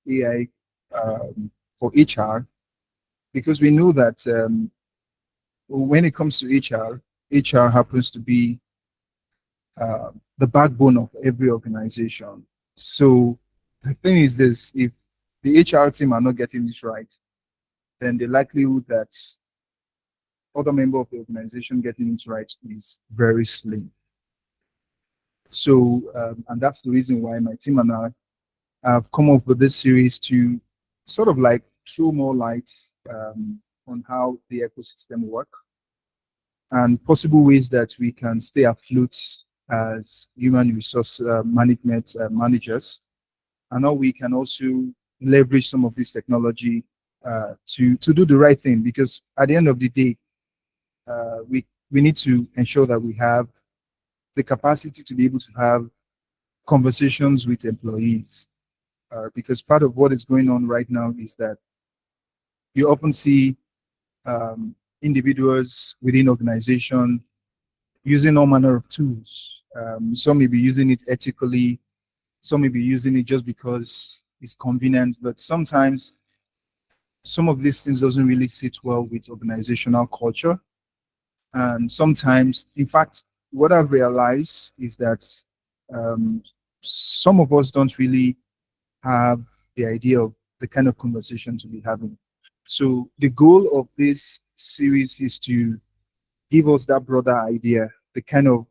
AI for HR, because we know that when it comes to HR happens to be the backbone of every organization. So the thing is this: if the HR team are not getting this right, then the likelihood that other member of the organization getting it right is very slim. So, and that's the reason why my team and I have come up with this series to sort of like throw more light on how the ecosystem work and possible ways that we can stay afloat as human resource management managers, and how we can also leverage some of this technology to do the right thing. Because at the end of the day, we need to ensure that we have the capacity to be able to have conversations with employees. Because part of what is going on right now is that you often see individuals within organization using all manner of tools. Some may be using it ethically, some may be using it just because it's convenient, but sometimes some of these things doesn't really sit well with organizational culture. And sometimes, in fact, what I've realized is that some of us don't really have the idea of the kind of conversation to be having. So the goal of this series is to give us that broader idea, the kind of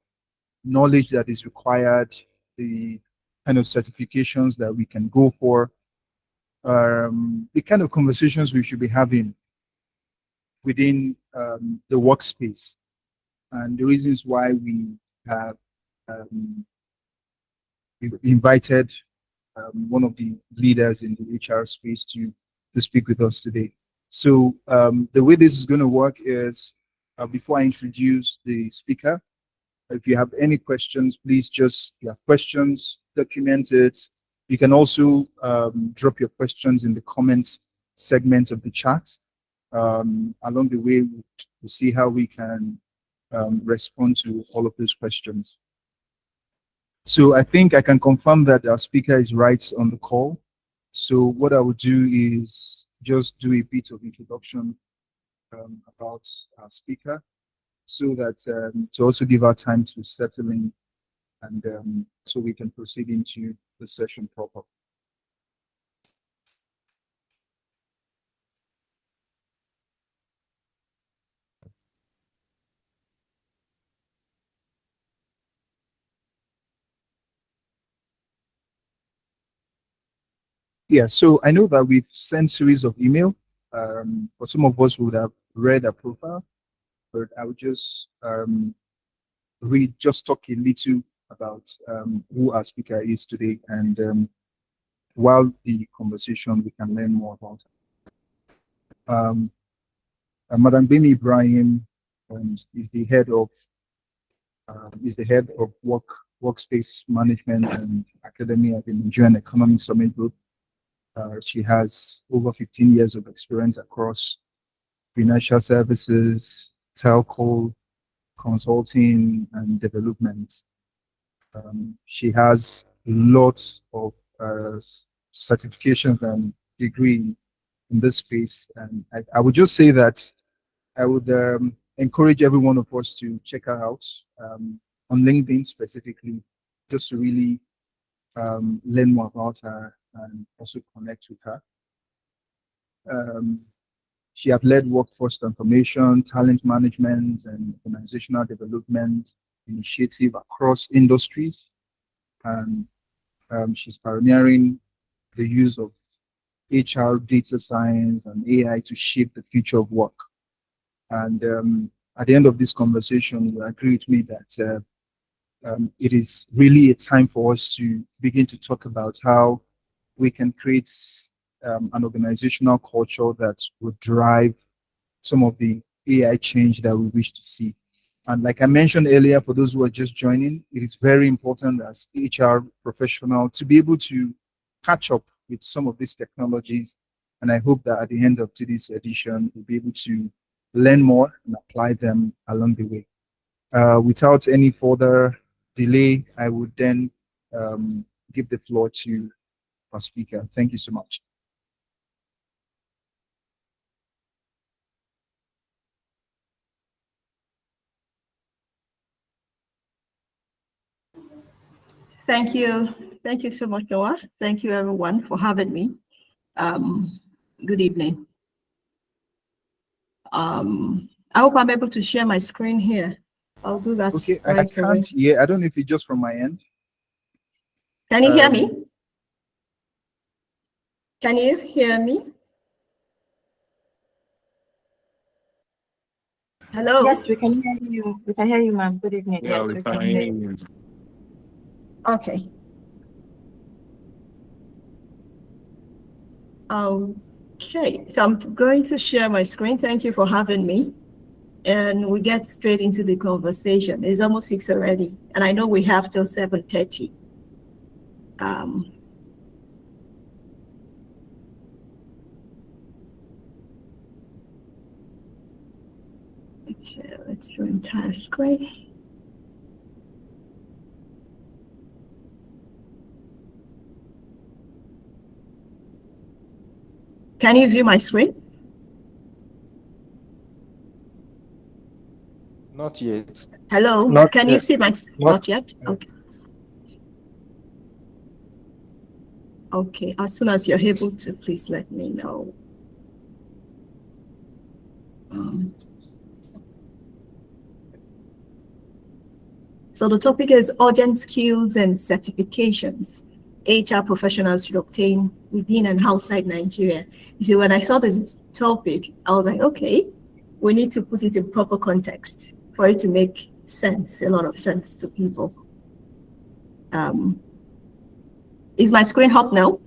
knowledge that is required, the kind of certifications that we can go for, the kind of conversations we should be having within the workspace, and the reasons why we have invited one of the leaders in the HR space to speak with us today. So the way this is going to work is, before I introduce the speaker, if you have any questions, please just, if you have questions, document it. You can also drop your questions in the comments segment of the chat. Along the way, we'll see how we can respond to all of those questions. So I think I can confirm that our speaker is right on the call. So what I will do is just do a bit of introduction about our speaker, so that to also give our time to settle in, and so we can proceed into the session proper. Yeah, so I know that we've sent series of email, but some of us would have read a profile, but I would just talk a little about who our speaker is today, and while the conversation we can learn more about it. Madam Gbemi Ibrahim is the head of workspace management and academy at the Nigerian Economic Summit Group. She has over 15 years of experience across financial services, telco, consulting, and development. She has lots of certifications and degree in this space, and I would just say that I would encourage every one of us to check her out on LinkedIn specifically, just to really learn more about her and also connect with her. She has led workforce transformation, talent management, and organizational development initiative across industries. And she's pioneering the use of HR, data science, and AI to shape the future of work. And at the end of this conversation, you agree with me that it is really a time for us to begin to talk about how we can create an organizational culture that would drive some of the AI change that we wish to see. And like I mentioned earlier, for those who are just joining, it is very important as HR professional to be able to catch up with some of these technologies. And I hope that at the end of today's edition, we'll be able to learn more and apply them along the way. Without any further delay, I would then give the floor to our speaker. Thank you so much. Thank you. Thank you so much, Noah. Thank you, everyone, for having me. Good evening. I hope I'm able to share my screen here. I'll do that. Okay, right I can't. away. Yeah, I don't know if it's just from my end. Can you hear me? Can you hear me? Hello? Yes, we can hear you. We can hear you, ma'am. Good evening. Yeah, Yes, we can hear you. Okay. Okay, so I'm going to share my screen. Thank you for having me. And we get straight into the conversation. It's almost 6 already, and I know we have till 7:30. Okay, let's do entire screen. Can you view my screen? Not yet. Hello, Not can yet. you see my, not yet? Okay. Okay, as soon as you're able to, please let me know. So the topic is urgent skills and certifications HR professionals should obtain within and outside Nigeria. You see, when I saw this topic, I was like, okay, we need to put it in proper context for it to make sense, a lot of sense to people. Is my screen up now?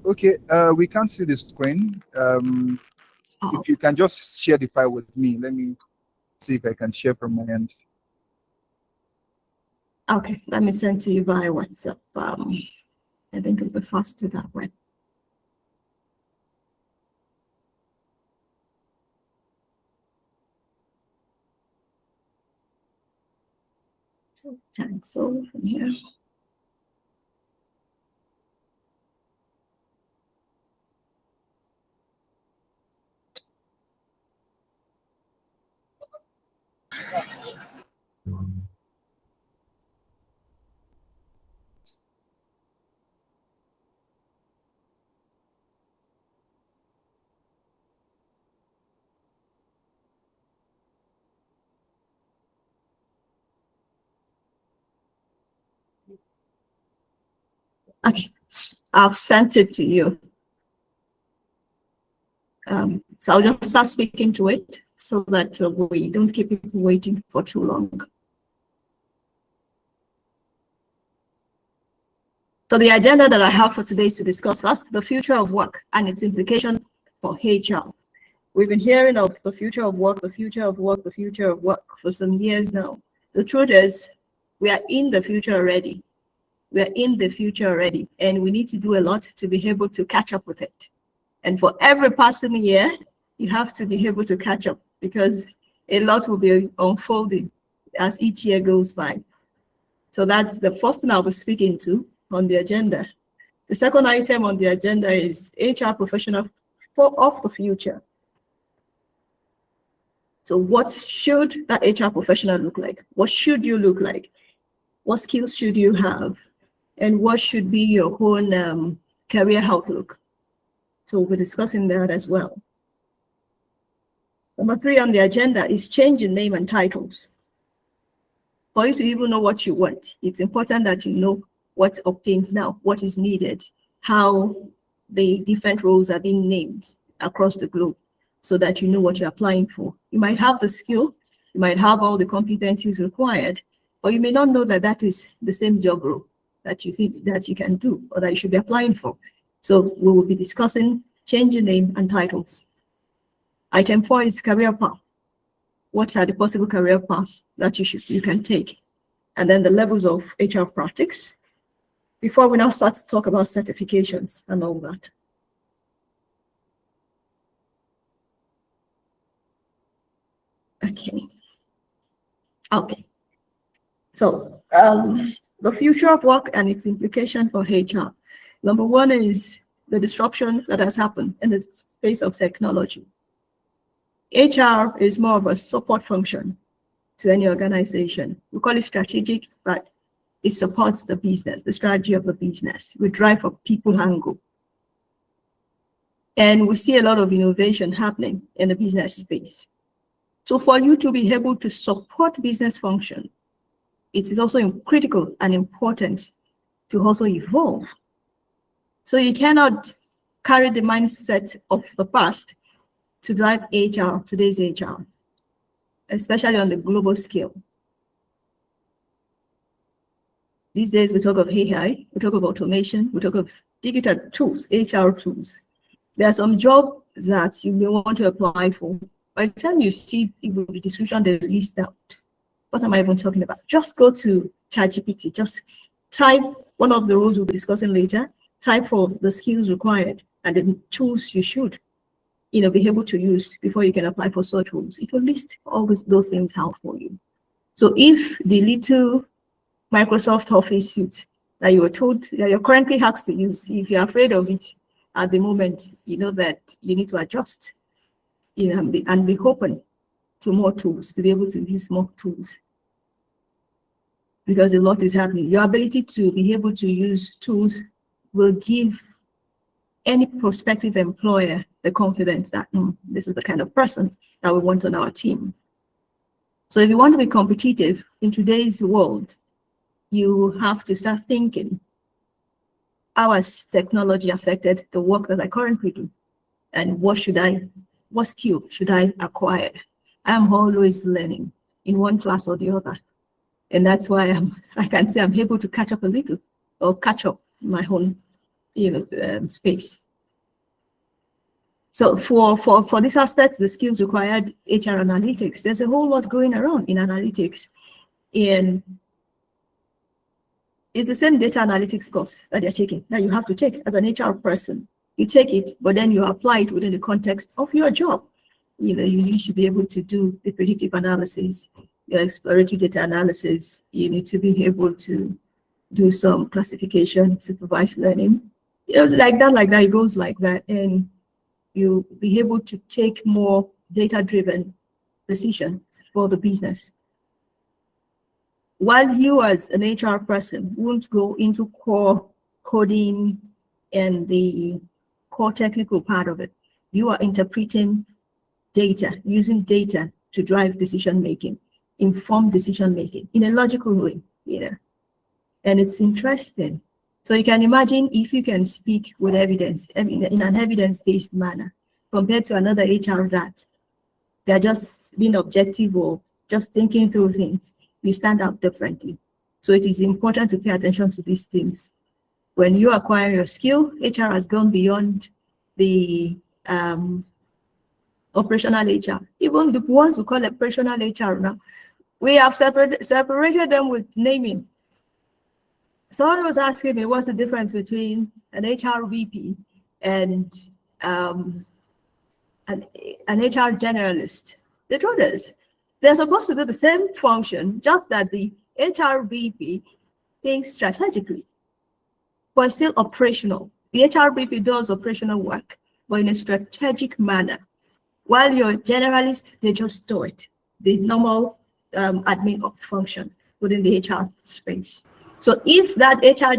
Okay, we can't see the screen. If you can just share the file with me, let me see if I can share from my end. Okay, let me send to you via WhatsApp. I think it'll be faster that way. So cancel from here. Okay, I've sent it to you. So I'll just start speaking to it so that we don't keep people waiting for too long. So the agenda that I have for today is to discuss first the future of work and its implication for HR. We've been hearing of the future of work, the future of work, the future of work for some years now. The truth is, we are in the future already. We are in the future already, and we need to do a lot to be able to catch up with it. And for every passing year, you have to be able to catch up because a lot will be unfolding as each year goes by. So that's the first thing I'll be speaking to on the agenda. The second item on the agenda is HR professional of the future. So what should that HR professional look like? What should you look like? What skills should you have? And what should be your own career outlook? So we'll be discussing that as well. Number 3 on the agenda is changing name and titles. For you to even know what you want, it's important that you know what obtains now, what is needed, how the different roles are being named across the globe so that you know what you're applying for. You might have the skill, you might have all the competencies required, but you may not know that that is the same job role that you think that you can do or that you should be applying for. So we will be discussing changing name and titles. Item 4 is career path. What are the possible career paths that you can take? And then the levels of HR practice before we now start to talk about certifications and all that. Okay. So the future of work and its implication for HR. Number one is the disruption that has happened in the space of technology. HR is more of a support function to any organization. We call it strategic, but it supports the business, the strategy of the business. We drive for people angle. And we see a lot of innovation happening in the business space. So for you to be able to support business function, it is also critical and important to also evolve. So you cannot carry the mindset of the past to drive HR, today's HR, especially on the global scale. These days we talk of AI, we talk of automation, we talk of digital tools, HR tools. There are some jobs that you may want to apply for. By the time you see the description, they list out. What am I even talking about? Just go to ChatGPT, just type one of the roles we'll be discussing later, type for the skills required and the tools you should be able to use before you can apply for such roles. It will list all those things out for you. So if the little Microsoft Office suite that you were told that you're currently asked to use, if you're afraid of it at the moment, you know that you need to adjust, and be open to more tools, to be able to use more tools. Because a lot is happening. Your ability to be able to use tools will give any prospective employer the confidence that this is the kind of person that we want on our team. So if you want to be competitive in today's world, you have to start thinking, how has technology affected the work that I currently do? And what skill should I acquire? I'm always learning in one class or the other. And that's why I can say I'm able to catch up a little, or catch up my own space. So for this aspect, the skills required, HR analytics, there's a whole lot going around in analytics. And it's the same data analytics course that you're taking, that you have to take as an HR person. You take it, but then you apply it within the context of your job. You need to be able to do the predictive analysis, your exploratory data analysis. You need to be able to do some classification, supervised learning. Like that, it goes like that. And you'll be able to take more data-driven decisions for the business. While you as an HR person won't go into core coding and the core technical part of it, you are interpreting data, using data to drive decision-making, inform decision-making in a logical way, And it's interesting. So you can imagine if you can speak with evidence, in an evidence-based manner, compared to another HR that they're just being objective or just thinking through things, you stand out differently. So it is important to pay attention to these things. When you acquire your skill, HR has gone beyond the operational HR. Even the ones we call operational HR now, we have separated them with naming. Someone was asking me, what's the difference between an HR VP and an HR generalist? The truth is, they're supposed to do the same function, just that the HR VP thinks strategically, but still operational. The HR VP does operational work, but in a strategic manner. While you're generalist, they just do it, the normal admin function within the HR space. So if that HR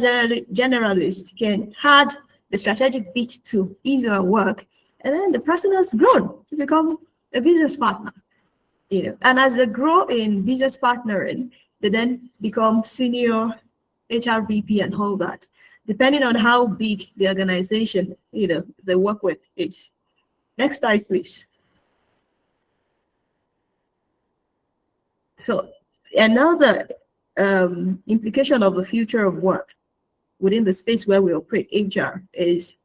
generalist can add the strategic bit to easier work, and then the person has grown to become a business partner. And as they grow in business partnering, they then become senior HR VP and all that, depending on how big the organization they work with is. Next slide, please. So another implication of the future of work within the space where we operate, HR, is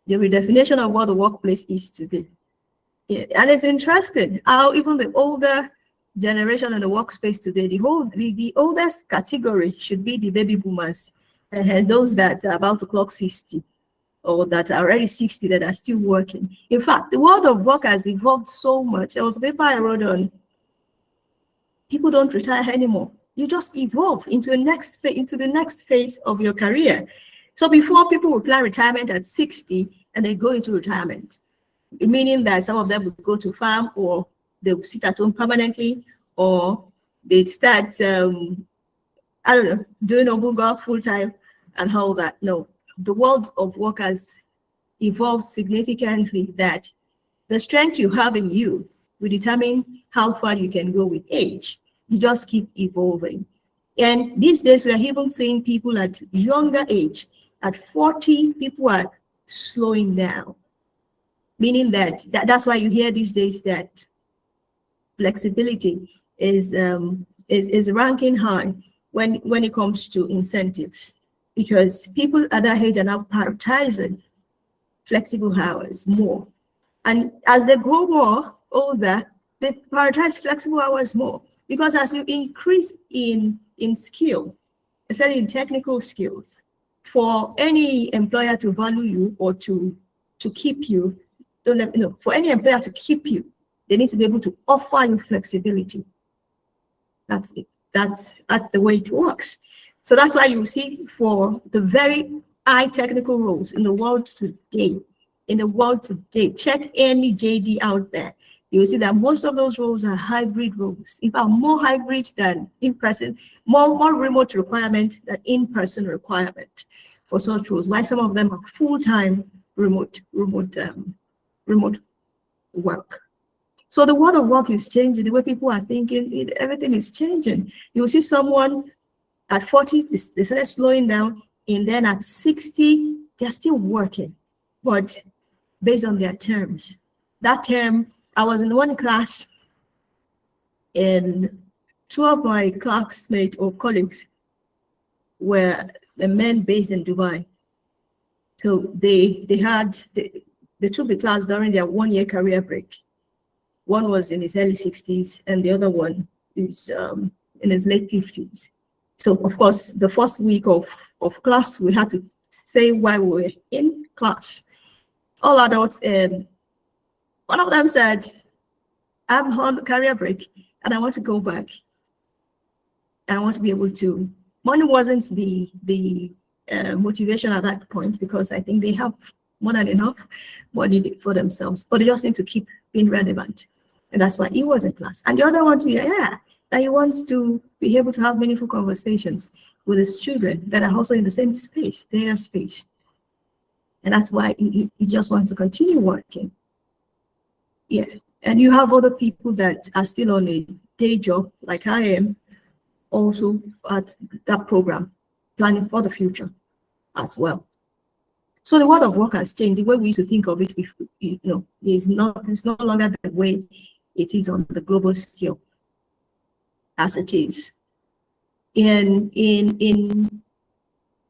the redefinition of what the workplace is today. And it's interesting how even the older generation in the workspace today, the oldest category should be the baby boomers, and those that are about to clock 60 or that are already 60 that are still working. In fact, the world of work has evolved so much. There was a paper I wrote on, people don't retire anymore. You just evolve into the next phase of your career. So before, people would plan retirement at 60 and they go into retirement, meaning that some of them would go to farm, or they would sit at home permanently, or they start I don't know, doing Obuga full time and all that. No, the world of work has evolved significantly, that the strength you have in you will determine how far you can go with age. You just keep evolving. And these days, we are even seeing people at younger age, at 40, people are slowing down. Meaning that's why you hear these days that flexibility is ranking high when it comes to incentives, because people at that age are now prioritizing flexible hours more. And as they grow more older, they prioritize flexible hours more, because as you increase in skill, especially in technical skills, for any employer to value you or to keep you, for any employer to keep you, they need to be able to offer you flexibility. That's it. That's the way it works. So that's why you see, for the very high technical roles in the world today, check any JD out there, you will see that most of those roles are hybrid roles. In fact, more hybrid than in-person, more remote requirement than in-person requirement for such roles. Why some of them are full-time remote work. So the world of work is changing. The way people are thinking, everything is changing. You will see someone at 40, they started slowing down, and then at 60, they're still working, but based on their terms. That term, I was in one class, and two of my classmates or colleagues were the men based in Dubai. So they took the class during their 1 year career break. One was in his early 60s, and the other one is in his late 50s. So, of course, the first week of class, we had to say why we were in class. All adults, and one of them said, I'm on career break, and I want to go back. And I want to be able to. Money wasn't the motivation at that point, because I think they have more than enough money for themselves, but they just need to keep being relevant. And that's why he was in class. And the other one too, that he wants to be able to have meaningful conversations with his children that are also in the same space, their space. And that's why he just wants to continue working. Yeah. And you have other people that are still on a day job, like I am, also at that program, planning for the future as well. So the world of work has changed. The way we used to think of it, it's no longer the way it is on the global scale as it is. In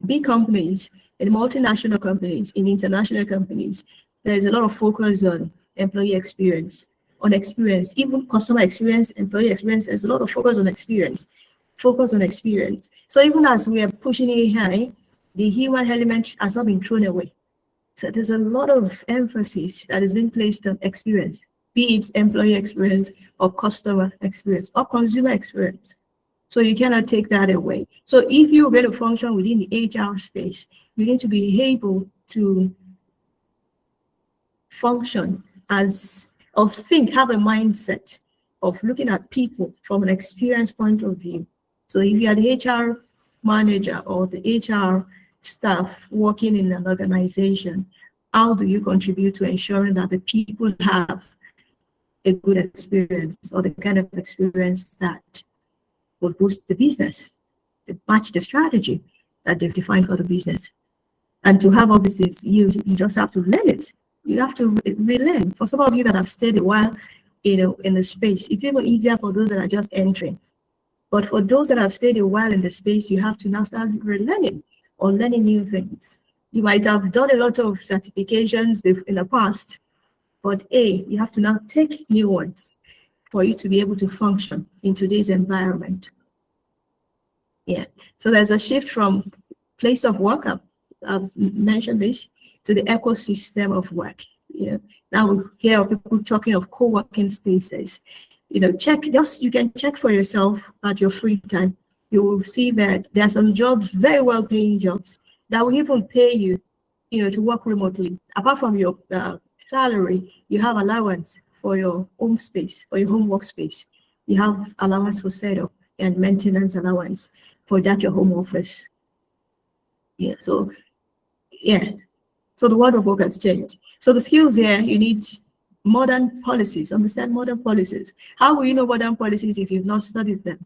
big companies, in multinational companies, in international companies, there's a lot of focus on employee experience, even customer experience, employee experience. There's a lot of focus on experience. So even as we are pushing AI, the human element has not been thrown away. So there's a lot of emphasis that is being placed on experience, be it employee experience or customer experience or consumer experience. So you cannot take that away. So if you're going to function within the HR space, you need to be able to function have a mindset of looking at people from an experience point of view. So if you are the HR manager or the HR staff working in an organization, how do you contribute to ensuring that the people have a good experience, or the kind of experience that will boost the business, to match the strategy that they've defined for the business? And to have all this, you just have to learn it. You have to relearn. For some of you that have stayed a while, in the space, it's even easier for those that are just entering. But for those that have stayed a while in the space, you have to now start relearning or learning new things. You might have done a lot of certifications in the past, but you have to now take new ones for you to be able to function in today's environment. Yeah, so there's a shift from place of work, I've mentioned this, to the ecosystem of work. Now we hear of people talking of co-working spaces. You can check for yourself at your free time. you will see that there are some jobs, very well paying jobs, that will even pay you, to work remotely. Apart from your salary, you have allowance for your home space, for your home workspace. You have allowance for setup and maintenance allowance for that your home office. Yeah, so the world of work has changed. So the skills here, you need modern policies, understand modern policies. How will you know modern policies if you've not studied them?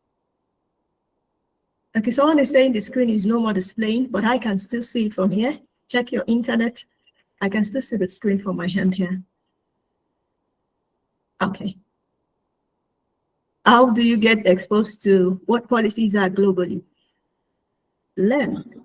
Okay, someone is saying the screen is no more displaying, but I can still see it from here. Check your internet. I can still see the screen from my hand here. Okay. How do you get exposed to what policies are globally? Learn.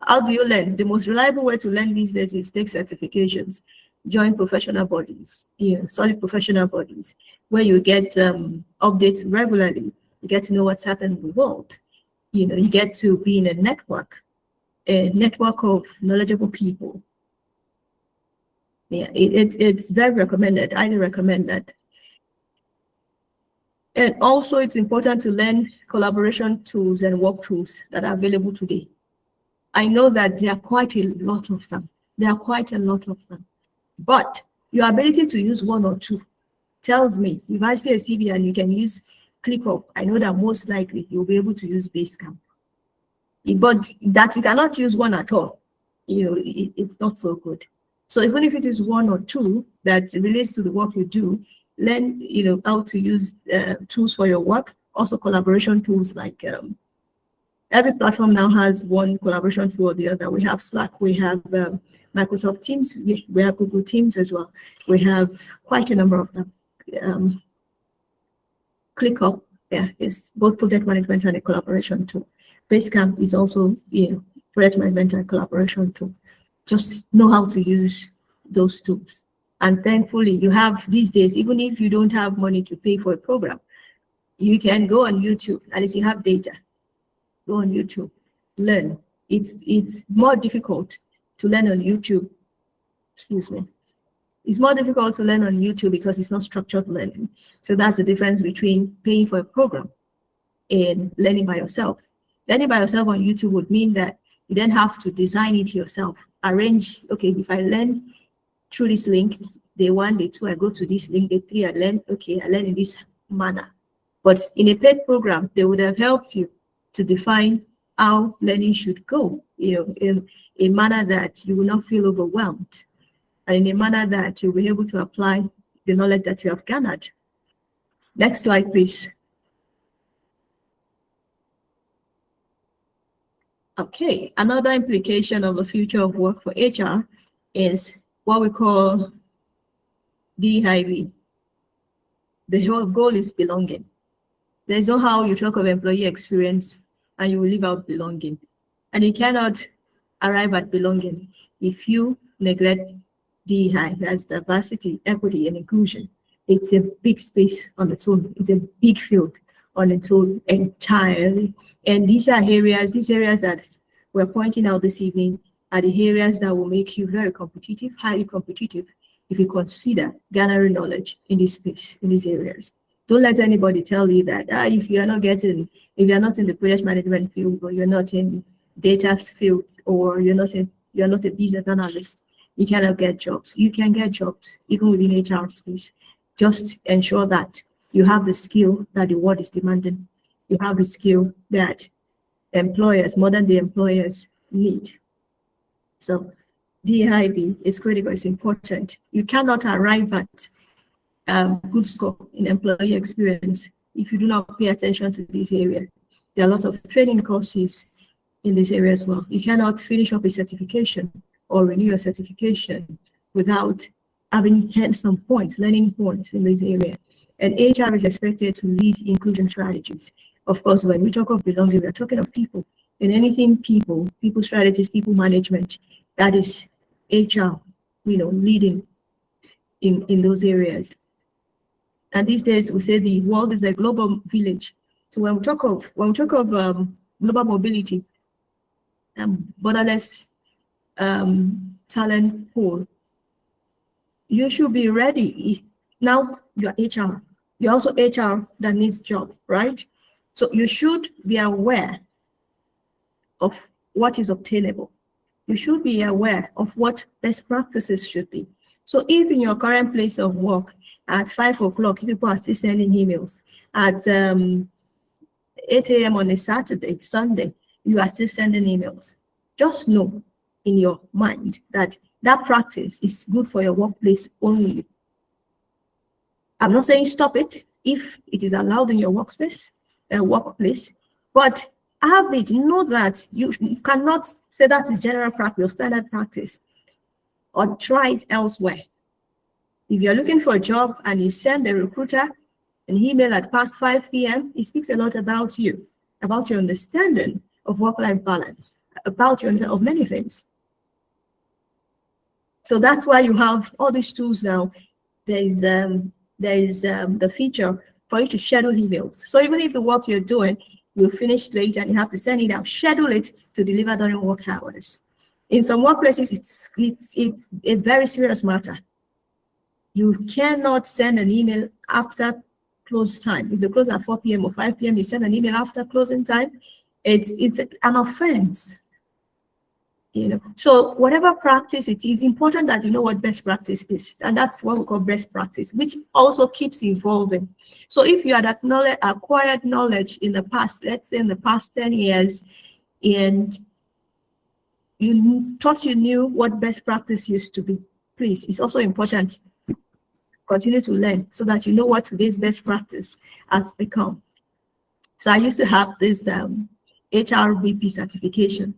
How do you learn? The most reliable way to learn these days is take certifications, join professional bodies, solid professional bodies, where you get updates regularly. You get to know what's happening in the world. You get to be in a network of knowledgeable people. Yeah, it's very recommended. I highly recommend that. And also, it's important to learn collaboration tools and work tools that are available today. I know that there are quite a lot of them. But your ability to use one or two tells me, if I see a CV and you can use ClickUp, I know that most likely you'll be able to use Basecamp. But that you cannot use one at all, it's not so good. So even if it is one or two that relates to the work you do, learn, how to use tools for your work. Also collaboration tools like every platform now has one collaboration tool or the other. We have Slack, we have Microsoft Teams, we have Google Teams as well. We have quite a number of them. ClickUp, is both project management and a collaboration tool. Basecamp is also, project management and collaboration tool. Just know how to use those tools. And thankfully, you have these days, even if you don't have money to pay for a program, you can go on YouTube, at least you have data. Go on YouTube, learn. It's more difficult to learn on YouTube. Excuse me. It's more difficult to learn on YouTube because it's not structured learning. So that's the difference between paying for a program and learning by yourself. Learning by yourself on YouTube would mean that you then have to design it yourself. Arrange, okay, if I learn through this link, day 1, day 2, I go to this link, day 3, I learn in this manner. But in a paid program, they would have helped you to define how learning should go, in a manner that you will not feel overwhelmed, and in a manner that you'll be able to apply the knowledge that you have garnered. Next slide, please. Okay, another implication of the future of work for HR is what we call DIV. The whole goal is belonging. There's no how you talk of employee experience and you will leave out belonging. And you cannot arrive at belonging if you neglect DEI, that's diversity, equity, and inclusion. It's a big space on its own. It's a big field on its own entirely. And these areas that we're pointing out this evening are the areas that will make you very competitive, highly competitive, if you consider garnering knowledge in this space, in these areas. Don't let anybody tell you that if you're not in the project management field, or you're not in data field, or you're not a business analyst, you cannot get jobs. You can get jobs even within HR space. Just ensure that you have the skill that the world is demanding. You have the skill that modern day employers need. So DIB is critical, it's important. You cannot arrive at good score in employee experience if you do not pay attention to this area. There are a lot of training courses in this area as well. You cannot finish up a certification or renew your certification without having had some points, learning points in this area. And HR is expected to lead inclusion strategies. Of course, when we talk of belonging, we're talking of people. And anything people strategies, people management, that is HR, leading in those areas. And these days we say the world is a global village. So when we talk of global mobility, borderless talent pool, you should be ready. Now you're HR. You're also HR that needs job, right? So you should be aware of what is obtainable. You should be aware of what best practices should be. So if in your current place of work at 5 o'clock, people are still sending emails, at 8 a.m. on a Saturday, Sunday, you are still sending emails, just know in your mind that that practice is good for your workplace only. I'm not saying stop it if it is allowed in your workplace, but have it, know that you cannot say that is general practice or standard practice, or try it elsewhere. If you're looking for a job and you send the recruiter an email at past 5 p.m., it speaks a lot about you, about your understanding of work-life balance, about your understanding of many things. So that's why you have all these tools now. There is the feature for you to schedule emails. So even if the work you're doing, you finish late and you have to send it out, schedule it to deliver during work hours. In some workplaces, it's a very serious matter. You cannot send an email after close time. If you close at 4 p.m. or 5 p.m., you send an email after closing time, it's an offense. You know, so whatever practice it is, important that you know what best practice is, and that's what we call best practice, which also keeps evolving. So if you had acquired knowledge in the past, let's say in the past 10 years, and you thought you knew what best practice used to be, please, it's also important to continue to learn so that you know what today's best practice has become. So I used to have this HRBP certification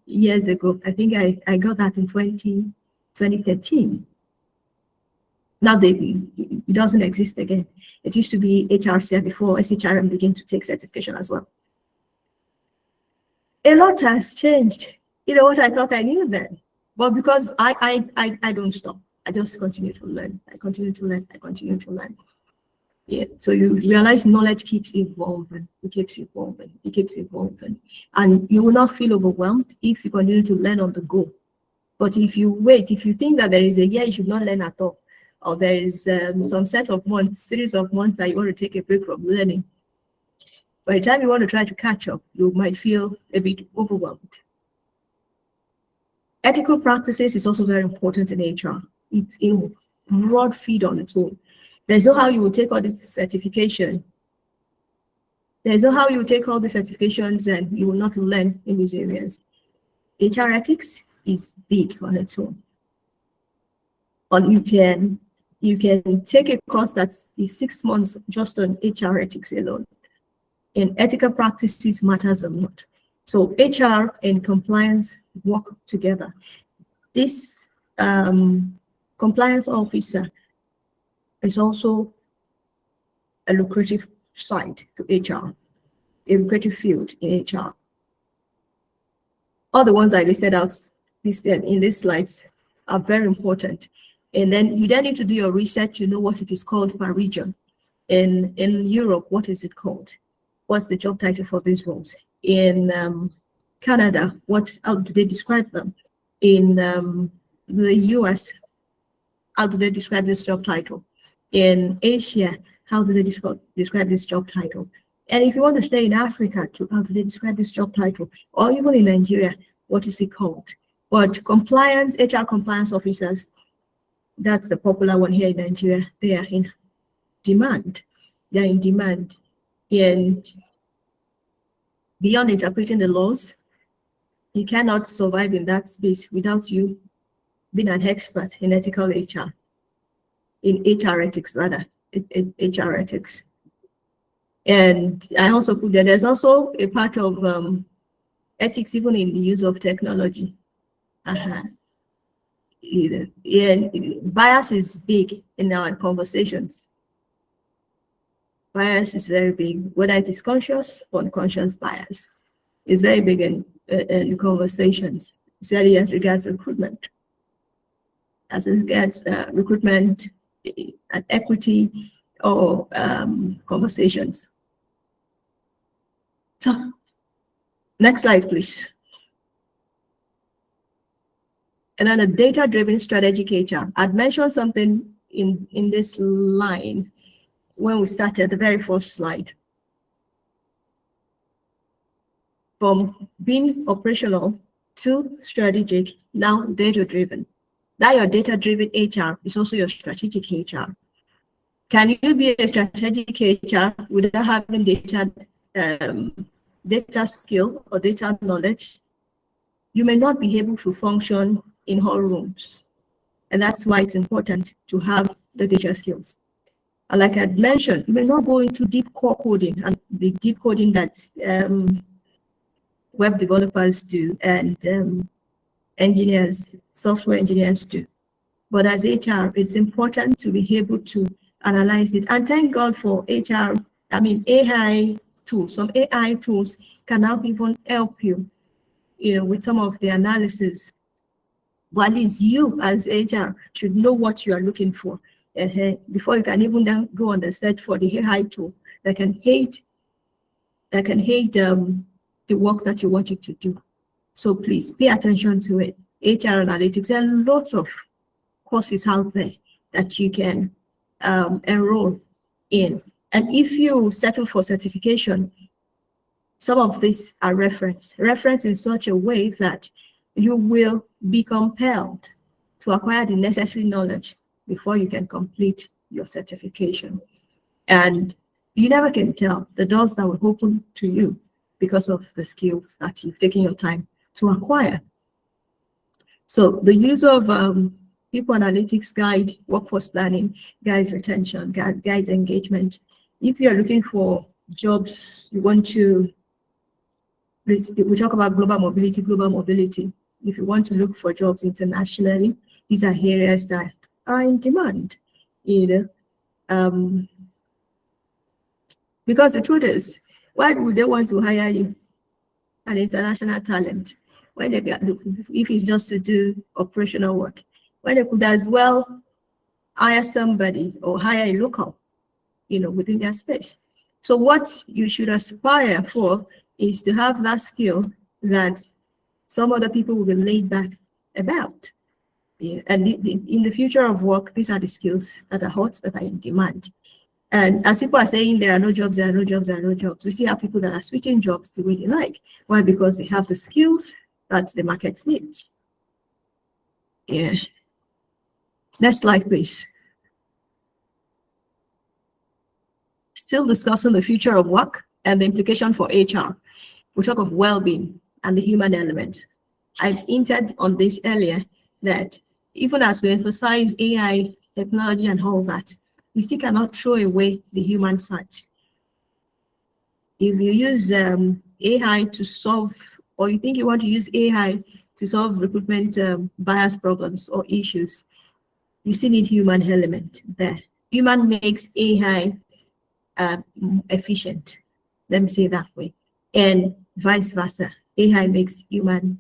years ago. I think I got that in 2013. Now it doesn't exist again. It used to be HRCR before SHRM began to take certification as well. A lot has changed. You know what, I thought I knew then, but because I don't stop. I just continue to learn. I continue to learn. I continue to learn. Yeah, so you realize knowledge keeps evolving. It keeps evolving. It keeps evolving, and you will not feel overwhelmed if you continue to learn on the go. But if you wait, if you think that there is a year you should not learn at all, or there is some set of months, series of months that you want to take a break from learning, by the time you want to try to catch up, you might feel a bit overwhelmed. Ethical practices is also very important in HR. It's a broad feed on its own. There's no how you will take all this certification. There's no how you will take all the certifications and you will not learn in these areas. HR ethics is big on its own. You can take a course that is 6 months just on HR ethics alone. And ethical practices matters a lot. So HR and compliance work together. This compliance officer is also a lucrative side to HR, a lucrative field in HR. All the ones I listed out in these slides are very important. And then you then need to do your research to know what it is called per region. In Europe, what is it called? What's the job title for these roles? In Canada, how do they describe them? In the US, how do they describe this job title? In Asia, how do they describe this job title? And if you want to stay in Africa, how do they describe this job title? Or even in Nigeria, what is it called? But compliance, HR compliance officers, that's the popular one here in Nigeria. They are in demand. They're in demand. And beyond interpreting the laws, you cannot survive in that space without you being an expert in ethical HR. In HR ethics, rather, HR ethics. And I also put that there's also a part of ethics even in the use of technology. And bias is big in our conversations. Bias is very big, whether it is conscious or unconscious bias. It's very big in conversations, especially as regards recruitment. As regards recruitment and equity or conversations. So, next slide, please. And then a data-driven strategic HR. I'd mentioned something in this line when we started the very first slide. from being operational to strategic, now data-driven. That your data-driven HR is also your strategic HR. Can you be a strategic HR without having data skill or data knowledge? You may not be able to function in all rooms. And that's why it's important to have the data skills. And like I mentioned, you may not go into deep core coding and the deep coding that web developers do and engineers, software engineers do. But as HR, it's important to be able to analyze it. And thank God for HR, AI tools. Some AI tools can now even help you, with some of the analysis. But at least you as HR should know what you are looking for before you can even then go on the search for the AI tool that can aid the work that you want it to do. So please pay attention to it. HR analytics, there are lots of courses out there that you can enroll in. And if you settle for certification, some of these are referenced in such a way that you will be compelled to acquire the necessary knowledge before you can complete your certification. And you never can tell the doors that will open to you because of the skills that you've taken your time to acquire. So the use of people analytics guide, workforce planning, guides retention, guides engagement. If you're looking for jobs, you want to, we talk about global mobility. If you want to look for jobs internationally, these are areas that are in demand, because the truth is, why would they want to hire you, an international talent, when they if it's just to do operational work, when they could as well hire somebody or hire a local, within their space. So what you should aspire for is to have that skill that some other people will be laid back about. Yeah. And in the future of work, these are the skills that are hot, that are in demand. And as people are saying, there are no jobs, we see how people that are switching jobs the way they like. Why? Because they have the skills that the market needs. Yeah. Next slide, please. Still discussing the future of work and the implication for HR. We talk of well-being and the human element. I hinted on this earlier that even as we emphasize AI, technology, and all that, we still cannot throw away the human side. If you use AI to solve, or you think you want to use AI to solve recruitment bias problems or issues, you still need human element there. Human makes AI efficient, let me say that way, and vice versa. AI makes human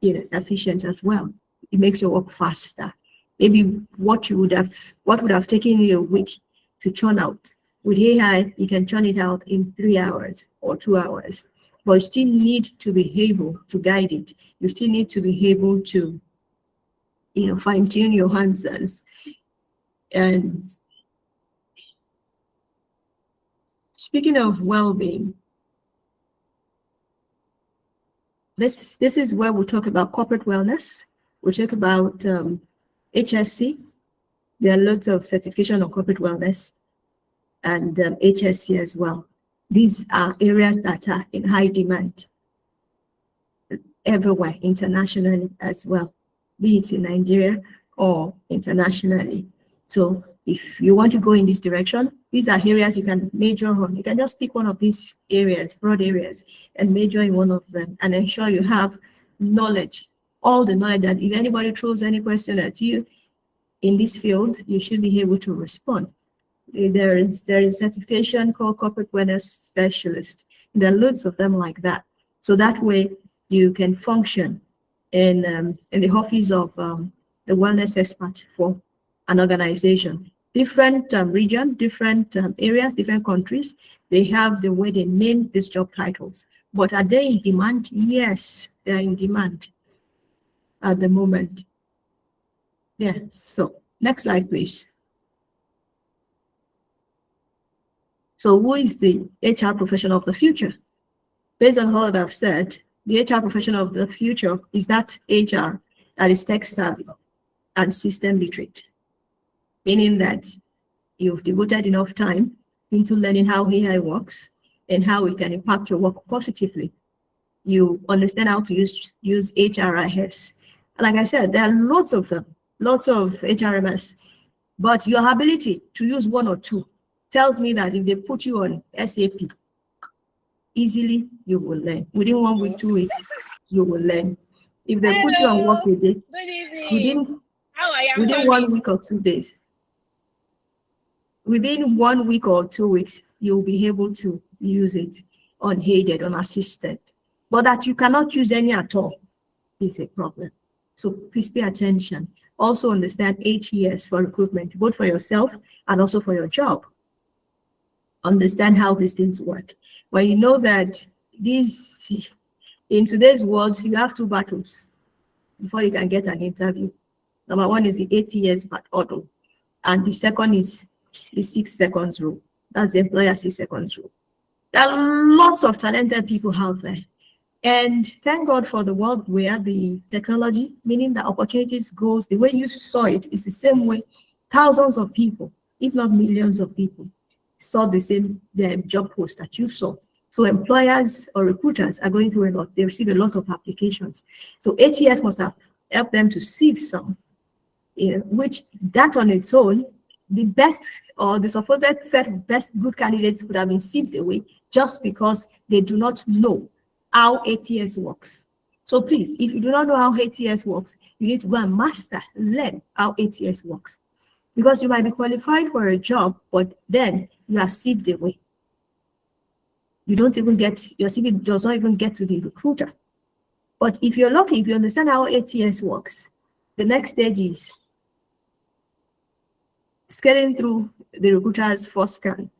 efficient as well. It makes your work faster. Maybe what would have taken you a week to churn out, with AI, you can churn it out in 3 hours or 2 hours. But you still need to be able to guide it. You still need to be able to, fine-tune your answers. And speaking of well-being, this is where we talk about corporate wellness. We talk about HSC. There are lots of certification on corporate wellness and HSC as well. These are areas that are in high demand everywhere, internationally as well, be it in Nigeria or internationally. So if you want to go in this direction, these are areas you can major on. You can just pick one of these areas, broad areas, and major in one of them and ensure you have knowledge, all the knowledge that if anybody throws any question at you in this field, you should be able to respond. There is certification called Corporate Wellness Specialist. There are loads of them like that. So that way you can function in the office of the wellness expert for an organization. Different region, different areas, different countries, they have the way they name these job titles. But are they in demand? Yes, they're in demand at the moment. Yeah, so next slide, please. So who is the HR professional of the future? Based on all that I've said, the HR professional of the future is that HR that is tech savvy and system literate, meaning that you've devoted enough time into learning how AI works and how it can impact your work positively. You understand how to use HRIS. Like I said, there are lots of them, lots of HRMS, but your ability to use one or two tells me that if they put you on SAP, easily you will learn. Within 1 week, 2 weeks, you will learn. If they put you on Workday, Good evening. within 1 week or 2 days, within 1 week or 2 weeks, you'll be able to use it unaided, unassisted. But that you cannot use any at all is a problem. So please pay attention. Also understand 8 years for recruitment, both for yourself and also for your job. Understand how these things work. When you know that in today's world, you have 2 battles before you can get an interview. Number one is the 8 years hurdle, and the second is the 6 seconds rule. That's the employer 6 seconds rule. There are lots of talented people out there. And thank God for the world where the technology, meaning the opportunities goes, the way you saw it is the same way thousands of people, if not millions of people, saw the same job post that you saw. So employers or recruiters are going through a lot. They receive a lot of applications. So ATS must have helped them to sieve some, which that on its own, the best or the supposed set of best good candidates could have been sieved away just because they do not know how ATS works. So please, if you do not know how ATS works, you need to go and learn how ATS works. Because you might be qualified for a job, but then you are sieved away. You don't even get, your CV does not even get to the recruiter. But if you're lucky, if you understand how ATS works, the next stage is scaling through the recruiter's first scan,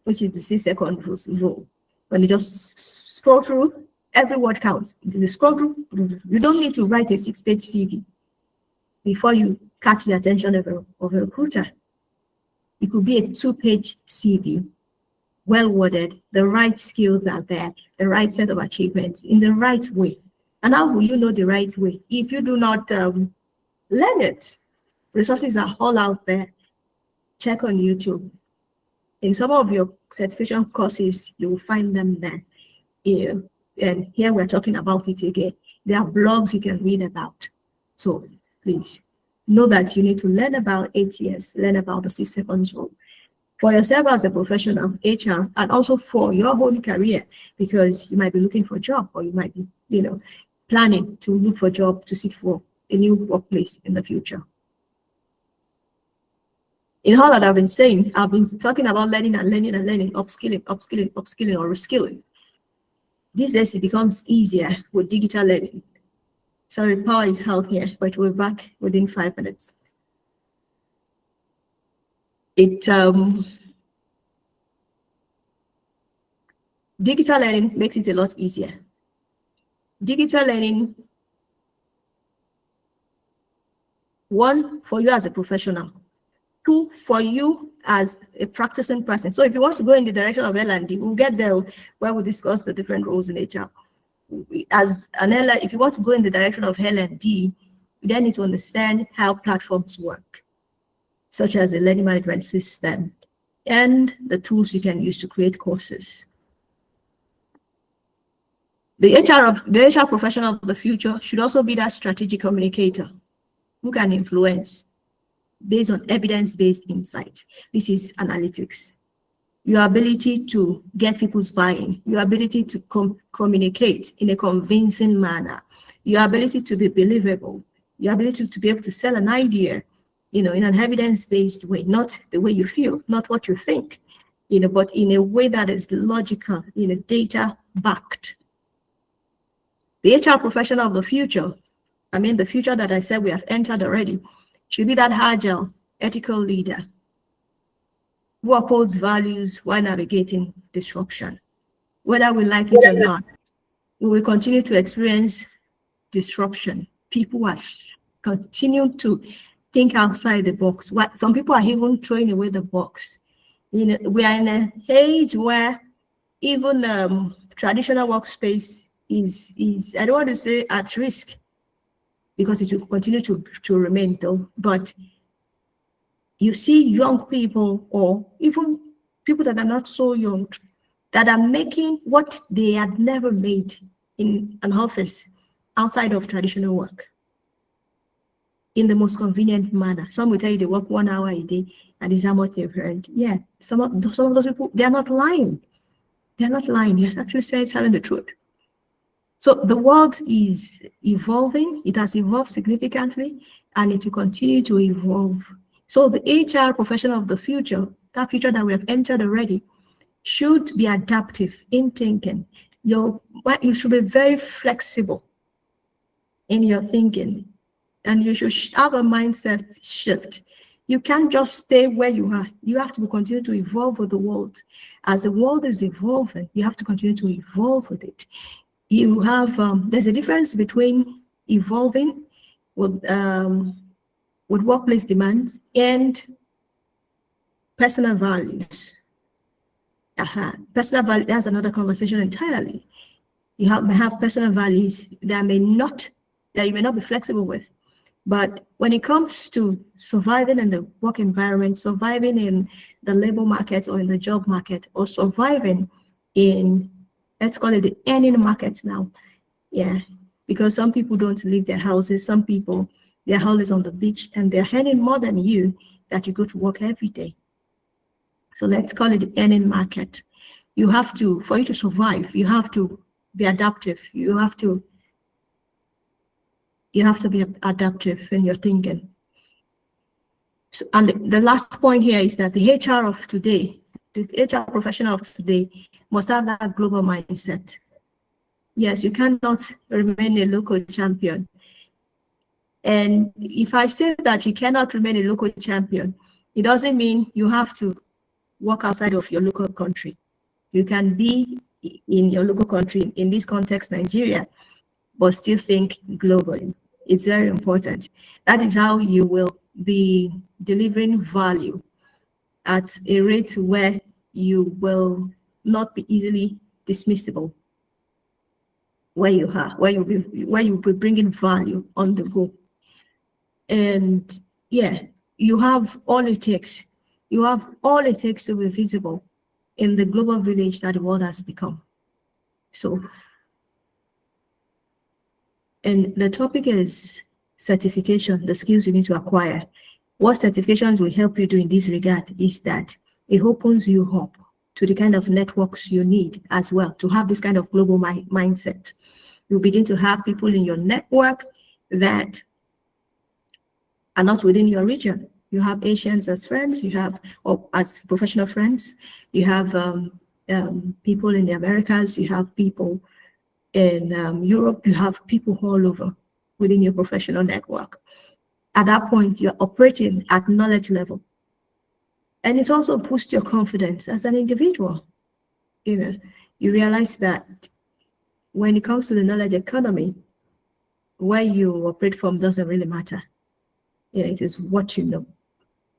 which is the 6 second rule. When you just scroll through, every word counts. The scroll through, you don't need to write a 6-page CV before you catch the attention of a recruiter. It could be a 2-page CV, well worded, the right skills are there, the right set of achievements in the right way. And how will you know the right way if you do not learn it? Resources are all out there. Check on YouTube. In some of your certification courses, you will find them there. And here we're talking about it again. There are blogs you can read about. So please know that you need to learn about ATS, learn about the 6 seconds rule for yourself as a professional HR, and also for your whole career, because you might be looking for a job, or you might be, planning to look for a job to seek for a new workplace in the future. In all that I've been saying, I've been talking about learning and learning and learning, upskilling or reskilling. These days it becomes easier with digital learning. Sorry, power is out here, but we're back within 5 minutes. Digital learning makes it a lot easier. Digital learning, one, for you as a professional, two, for you as a practicing person. So if you want to go in the direction of L&D, we'll get there where we discuss the different roles in HR. As an L, if you want to go in the direction of L&D, you then need to understand how platforms work, such as the learning management system and the tools you can use to create courses. The HR professional of the future should also be that strategic communicator who can influence based on evidence-based insight. This is analytics. Your ability to get people's buy-in, your ability to communicate in a convincing manner, your ability to be believable, your ability to be able to sell an idea, in an evidence-based way, not the way you feel, not what you think, but in a way that is logical, data-backed. The HR professional of the future, the future that I said we have entered already, should be that agile, ethical leader who upholds values while navigating disruption. Whether we like it or not, we will continue to experience disruption. People are continuing to think outside the box. Some people are even throwing away the box. We are in an age where even traditional workspace is I don't want to say at risk, because it will continue to remain though, but you see young people, or even people that are not so young, that are making what they had never made in an office outside of traditional work in the most convenient manner. Some will tell you they work 1 hour a day and is how much they've earned. Yeah, some of those people, they're not lying. They're not lying. They're actually telling the truth. So the world is evolving. It has evolved significantly, and it will continue to evolve. So the HR professional of the future, that future that we have entered already, should be adaptive in thinking. You should be very flexible in your thinking, and you should have a mindset shift. You can't just stay where you are. You have to continue to evolve with the world. As the world is evolving, you have to continue to evolve with it. You have, there's a difference between evolving with workplace demands and personal values. Personal value, that's another conversation entirely. You have personal values that you may not be flexible with. But when it comes to surviving in the work environment, surviving in the labor market or in the job market, or surviving in, let's call it the earning market now. Yeah, because some people don't leave their houses. Some people, their house is on the beach and they're earning more than you that you go to work every day. So let's call it the earning market. You have to, for you to survive, you have to be adaptive. You have to be adaptive in your thinking. So, and the last point here is that the HR of today, the HR professional of today, must have that global mindset. Yes, you cannot remain a local champion. And if I say that you cannot remain a local champion, it doesn't mean you have to work outside of your local country. You can be in your local country, in this context, Nigeria, but still think globally. It's very important. That is how you will be delivering value at a rate where you will not be easily dismissible where you are, where you'll be bringing value on the go. And yeah, you have all it takes. You have all it takes to be visible in the global village that the world has become. So, and the topic is certification, the skills you need to acquire. What certifications will help you do in this regard is that it opens you up to the kind of networks you need as well to have this kind of global mindset. You begin to have people in your network that are not within your region. You have Asians as friends, you have, or as professional friends, you have people in the Americas, you have people in Europe, you have people all over within your professional network. At that point, you're operating at knowledge level. And it also boosts your confidence as an individual. You realize that when it comes to the knowledge economy, where you operate from doesn't really matter. It is what you know,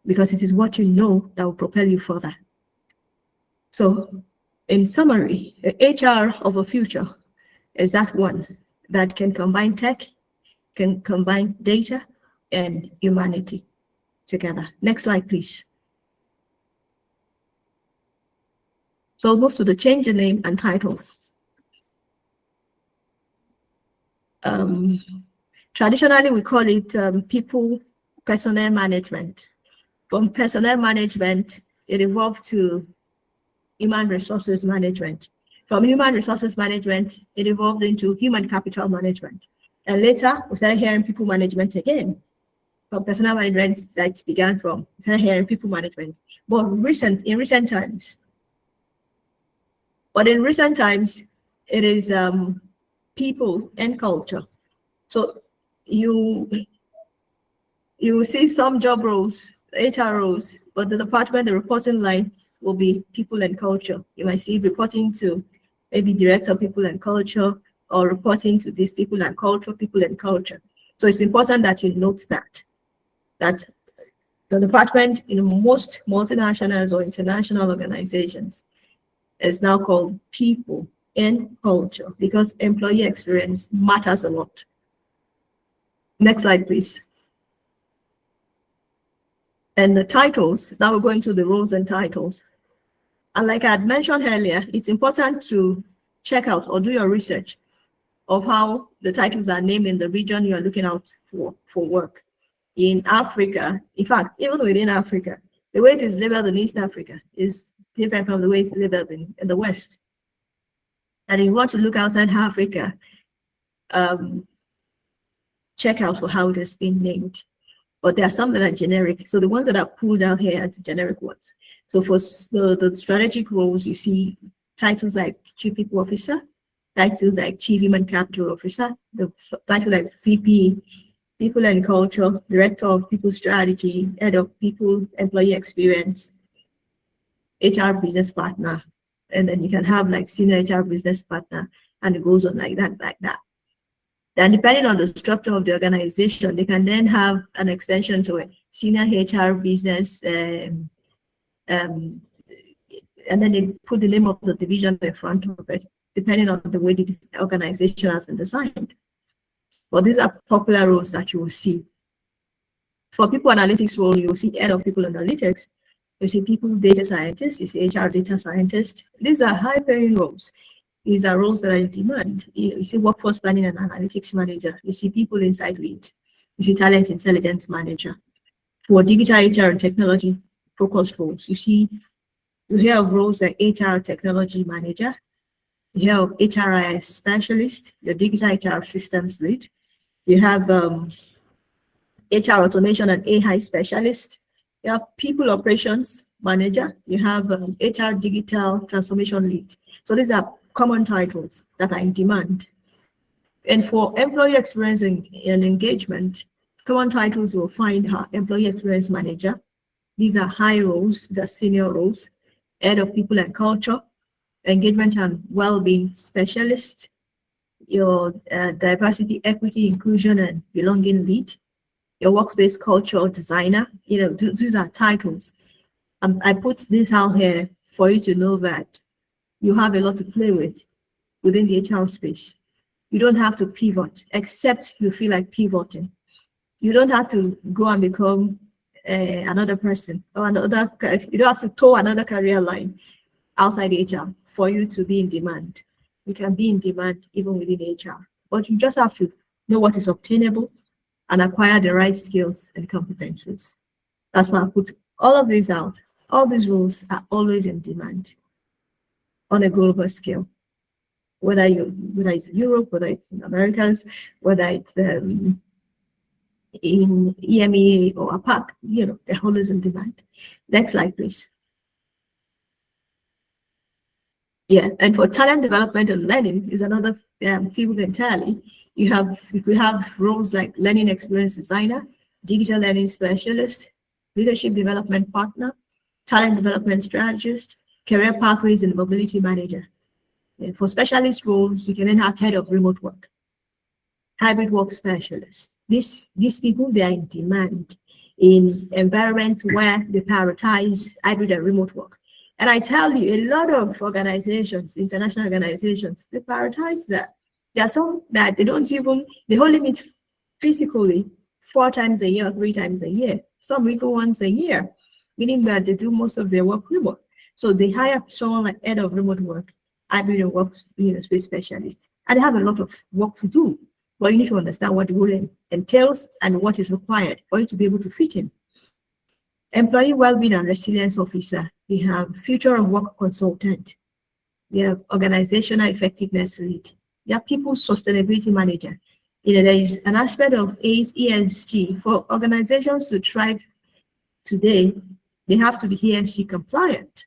because it is what you know that will propel you further. So, in summary, the HR of the future is that one that can combine tech, can combine data and humanity together. Next slide, please. So we'll move to the change in name and titles. Traditionally, we call it people personnel management. From personnel management, it evolved to human resources management. From human resources management, it evolved into human capital management. And later, we started hearing people management again. From personnel management, that began from, we started hearing people management. But in recent times, it is people and culture. So you will see some job roles, HR roles, but the department, the reporting line will be people and culture. You might see reporting to maybe director of people and culture, or reporting to these people and culture. So it's important that you note that the department in most multinationals or international organizations is now called people and culture, because employee experience matters a lot. Next slide, please. And the titles, now we're going to the roles and titles. And like I had mentioned earlier, it's important to check out or do your research of how the titles are named in the region you are looking out for work. In Africa, in fact, even within Africa, the way it is labeled in East Africa is different from the way it's labeled in the West. And if you want to look outside Africa, check out for how it has been named. But there are some that are generic. So the ones that are pulled out here are the generic ones. So for the strategic roles, you see titles like Chief People Officer, titles like Chief Human Capital Officer, the title like VP, People and Culture, Director of People Strategy, Head of People Employee Experience, HR Business Partner, and then you can have like Senior HR Business Partner, and it goes on like that. Then depending on the structure of the organization, they can then have an extension to it, Senior HR Business, and then they put the name of the division in front of it, depending on the way the organization has been designed. But these are popular roles that you will see. For people analytics role, you will see Head of People Analytics, you see People Data Scientists, you see HR Data Scientists. These are high-paying roles. These are roles that are in demand. You see Workforce Planning and Analytics Manager. You see People Insight Lead. You see Talent Intelligence Manager. For digital HR and technology focused roles, you hear of roles like HR Technology Manager. You hear of HRIS Specialist, your Digital HR Systems Lead. You have HR Automation and AI Specialist. You have People Operations Manager. You have HR Digital Transformation Lead. So these are common titles that are in demand. And for employee experience and engagement, common titles will find her Employee Experience Manager. These are high roles, these are senior roles. Head of People and Culture, Engagement and Wellbeing Specialist, your Diversity, Equity, Inclusion and Belonging Lead, your Workspace Cultural Designer. These are titles. I put this out here for you to know that you have a lot to play with within the HR space. You don't have to pivot, except you feel like pivoting. You don't have to go and become another person or you don't have to toe another career line outside HR for you to be in demand. You can be in demand even within HR, but you just have to know what is obtainable and acquire the right skills and competencies. That's why I put all of these out. All these roles are always in demand on a global scale, whether it's Europe, whether it's in Americas, whether it's in EMEA or APAC, they're always in demand. Next slide, please. Yeah, and for talent development and learning is another field entirely. We have roles like Learning Experience Designer, Digital Learning Specialist, Leadership Development Partner, Talent Development Strategist, Career Pathways and Mobility Manager. And for specialist roles, we can then have Head of Remote Work, Hybrid Work Specialist. These people, they are in demand in environments where they prioritize hybrid and remote work. And I tell you, a lot of organizations, international organizations, they prioritize that. There are some that they only meet physically 4 times a year, 3 times a year, some even once a year, meaning that they do most of their work remote. So they hire someone like Head of Remote Work, hybrid and work space specialist, and they have a lot of work to do. But you need to understand what the role entails and what is required for you to be able to fit in. Employee Wellbeing and Resilience Officer. We have Future of Work Consultant. We have Organizational Effectiveness Lead. We have People Sustainability Manager. There is an aspect of ESG for organizations to thrive today. They have to be ESG compliant.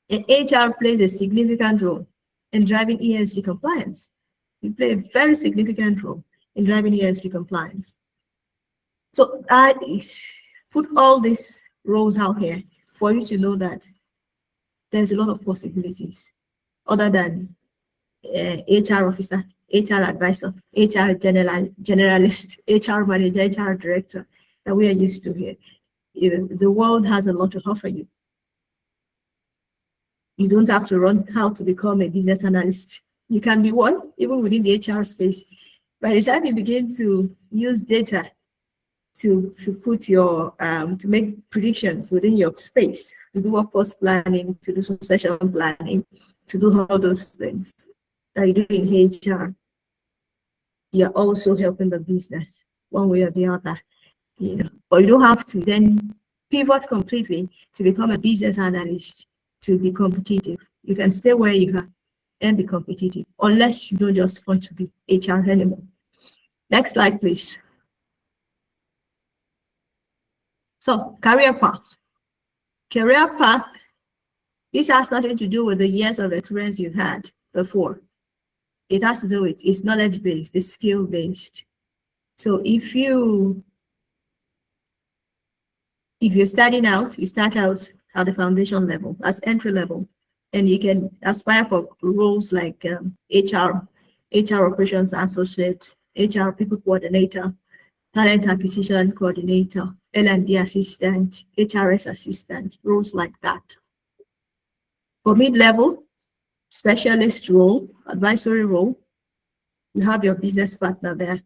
And HR plays a significant role in driving ESG compliance. We play a very significant role in driving ESG compliance. So I put all these roles out here for you to know that there's a lot of possibilities other than HR officer, HR advisor, HR generalist, HR manager, HR director that we are used to here. The world has a lot to offer you. You don't have to run how to become a business analyst. You can be one, even within the HR space. By the time you begin to use data to put your, to make predictions within your space, to do workforce planning, to do succession planning, to do all those things that you do in HR, you're also helping the business one way or the other, you know. But you don't have to then pivot completely to become a business analyst to be competitive. You can stay where you are and be competitive, unless you don't just want to be HR anymore. Next slide, please. So, career path. Career path, this has nothing to do with the years of experience you've had before. It has to do with, it's knowledge-based, it's skill-based. So if you're starting out, you start out at the foundation level, as entry level, and you can aspire for roles like HR operations associate, HR people coordinator, talent acquisition coordinator, L&D assistant, HRS assistant, roles like that. For mid-level, specialist role, advisory role, you have your business partner there.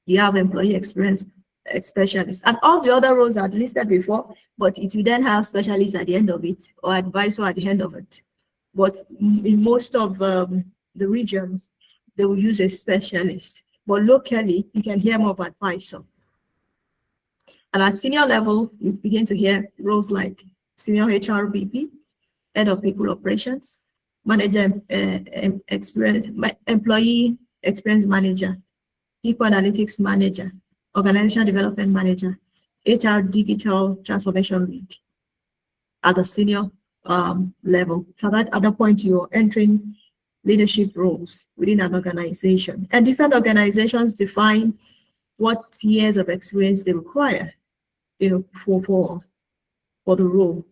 You have employee experience specialist, and all the other roles are listed before, but it will then have specialists at the end of it, or advisor at the end of it. But in most of the regions, they will use a specialist. But locally, you can hear more of advisor. And at senior level, you begin to hear roles like senior HR BP, head of people operations, manager experience, employee experience manager, people analytics manager, organizational development manager, HR digital transformation lead at the senior level. So that at that point, you're entering leadership roles within an organization. And different organizations define what years of experience they require, you know, for the role,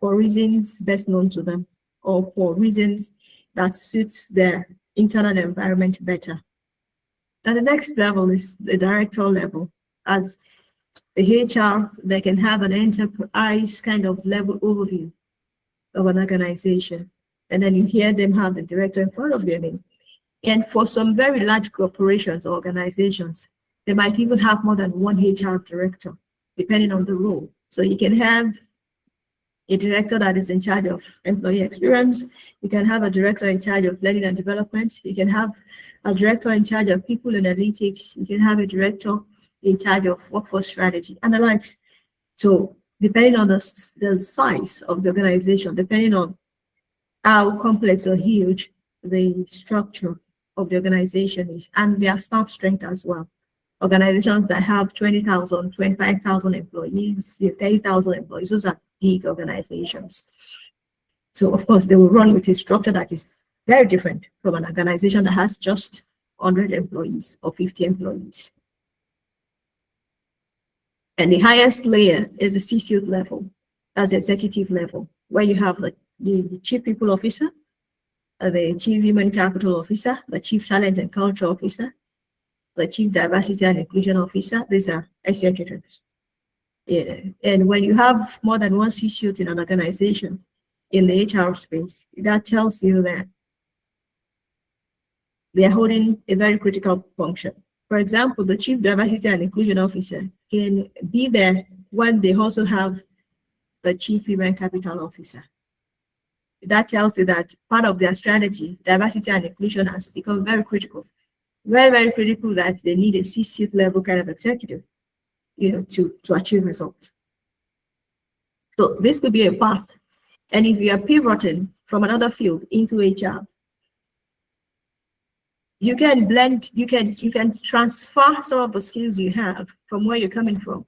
for reasons best known to them, or for reasons that suits their internal environment better. And the next level is the director level. As the HR, they can have an enterprise kind of level overview of an organization. And then you hear them have the director in front of them. And for some very large corporations or organizations, they might even have more than one HR director, depending on the role. So you can have a director that is in charge of employee experience. You can have a director in charge of learning and development. You can have a director in charge of people analytics. You can have a director in charge of workforce strategy and the likes. So depending on the size of the organization, depending on how complex or huge the structure of the organization is, and their staff strength as well. Organizations that have 20,000, 25,000 employees, 30,000 employees, those are big organizations. So of course, they will run with a structure that is very different from an organization that has just 100 employees or 50 employees. And the highest layer is the C-suite level, as the executive level, where you have the chief people officer, the chief human capital officer, the chief talent and culture officer, the chief diversity and inclusion officer. These are executives. Yeah. And when you have more than one C-suite in an organization in the HR space, that tells you that they are holding a very critical function. For example, the chief diversity and inclusion officer can be there when they also have the chief human capital officer. That tells you that part of their strategy, diversity and inclusion, has become very critical. Very, very critical that they need a C-suite level kind of executive, you know, to achieve results. So this could be a path. And if you are pivoting from another field into HR, you can blend, you can transfer some of the skills you have from where you're coming from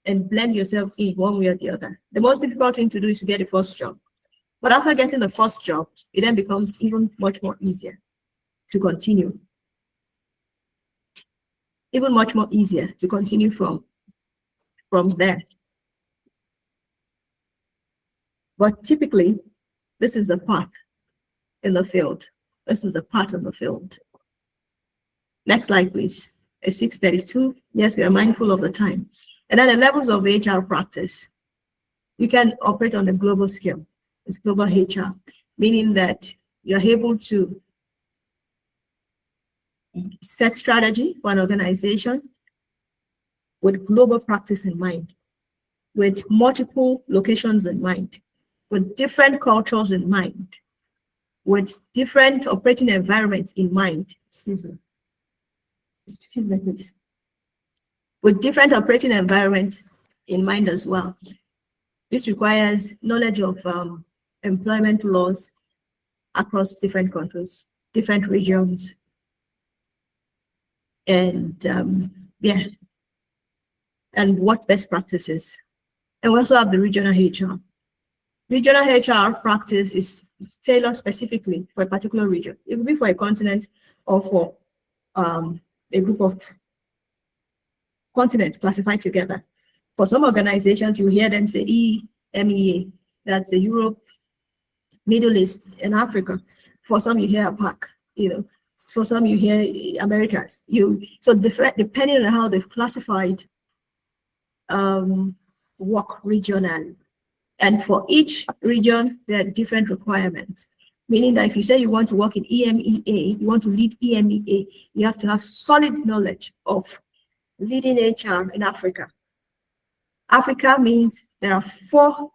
and blend yourself in one way or the other. The most difficult thing to do is to get the first job. But after getting the first job, it then becomes even much more easier to continue. Even much more easier to continue from there. But typically, this is the path in the field. This is the path in the field. Next slide, please. It's 6:32. Yes, we are mindful of the time. And then the levels of HR practice. You can operate on a global scale. is global HR, meaning that you're able to set strategy for an organization with global practice in mind, with multiple locations in mind, with different cultures in mind, with different operating environments in mind. Excuse me, please. With different operating environments in mind as well. This requires knowledge of employment laws across different countries, different regions, and and what best practices. And we also have the regional HR. Regional HR practice is tailored specifically for a particular region. It could be for a continent or for a group of continents classified together. For some organizations, you hear them say EMEA, that's the Europe, Middle East, and Africa. For some, you hear APAC, for some, you hear Americas. So depending on how they've classified work regionally. And for each region, there are different requirements. Meaning that if you say you want to work in EMEA, you want to lead EMEA, you have to have solid knowledge of leading HR in Africa. Africa means there are 4.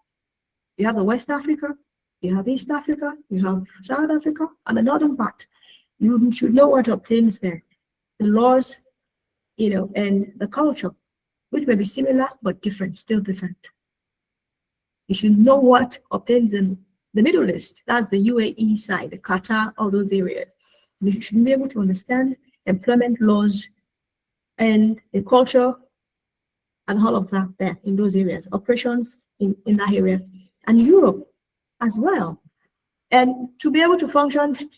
You have the West Africa, you have East Africa, you have South Africa, and the northern part. You should know what obtains there. The laws, and the culture, which may be similar but different, still different. You should know what obtains in the Middle East. That's the UAE side, the Qatar, all those areas. You should be able to understand employment laws and the culture and all of that there in those areas, operations in that area, and Europe as well. And to be able to function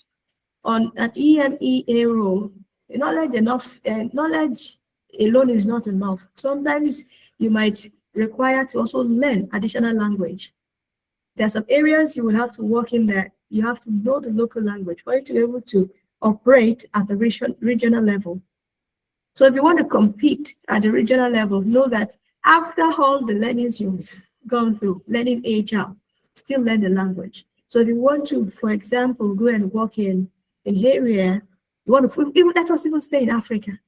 on an EMEA role, knowledge alone is not enough. Sometimes you might require to also learn additional language. There are some areas you will have to work in that you have to know the local language for you to be able to operate at the regional level. So if you want to compete at the regional level, know that after all the learnings you've gone through, learning HR, still learn the language. So if you want to, for example, go and work in an area, you want to, let us even stay in Africa.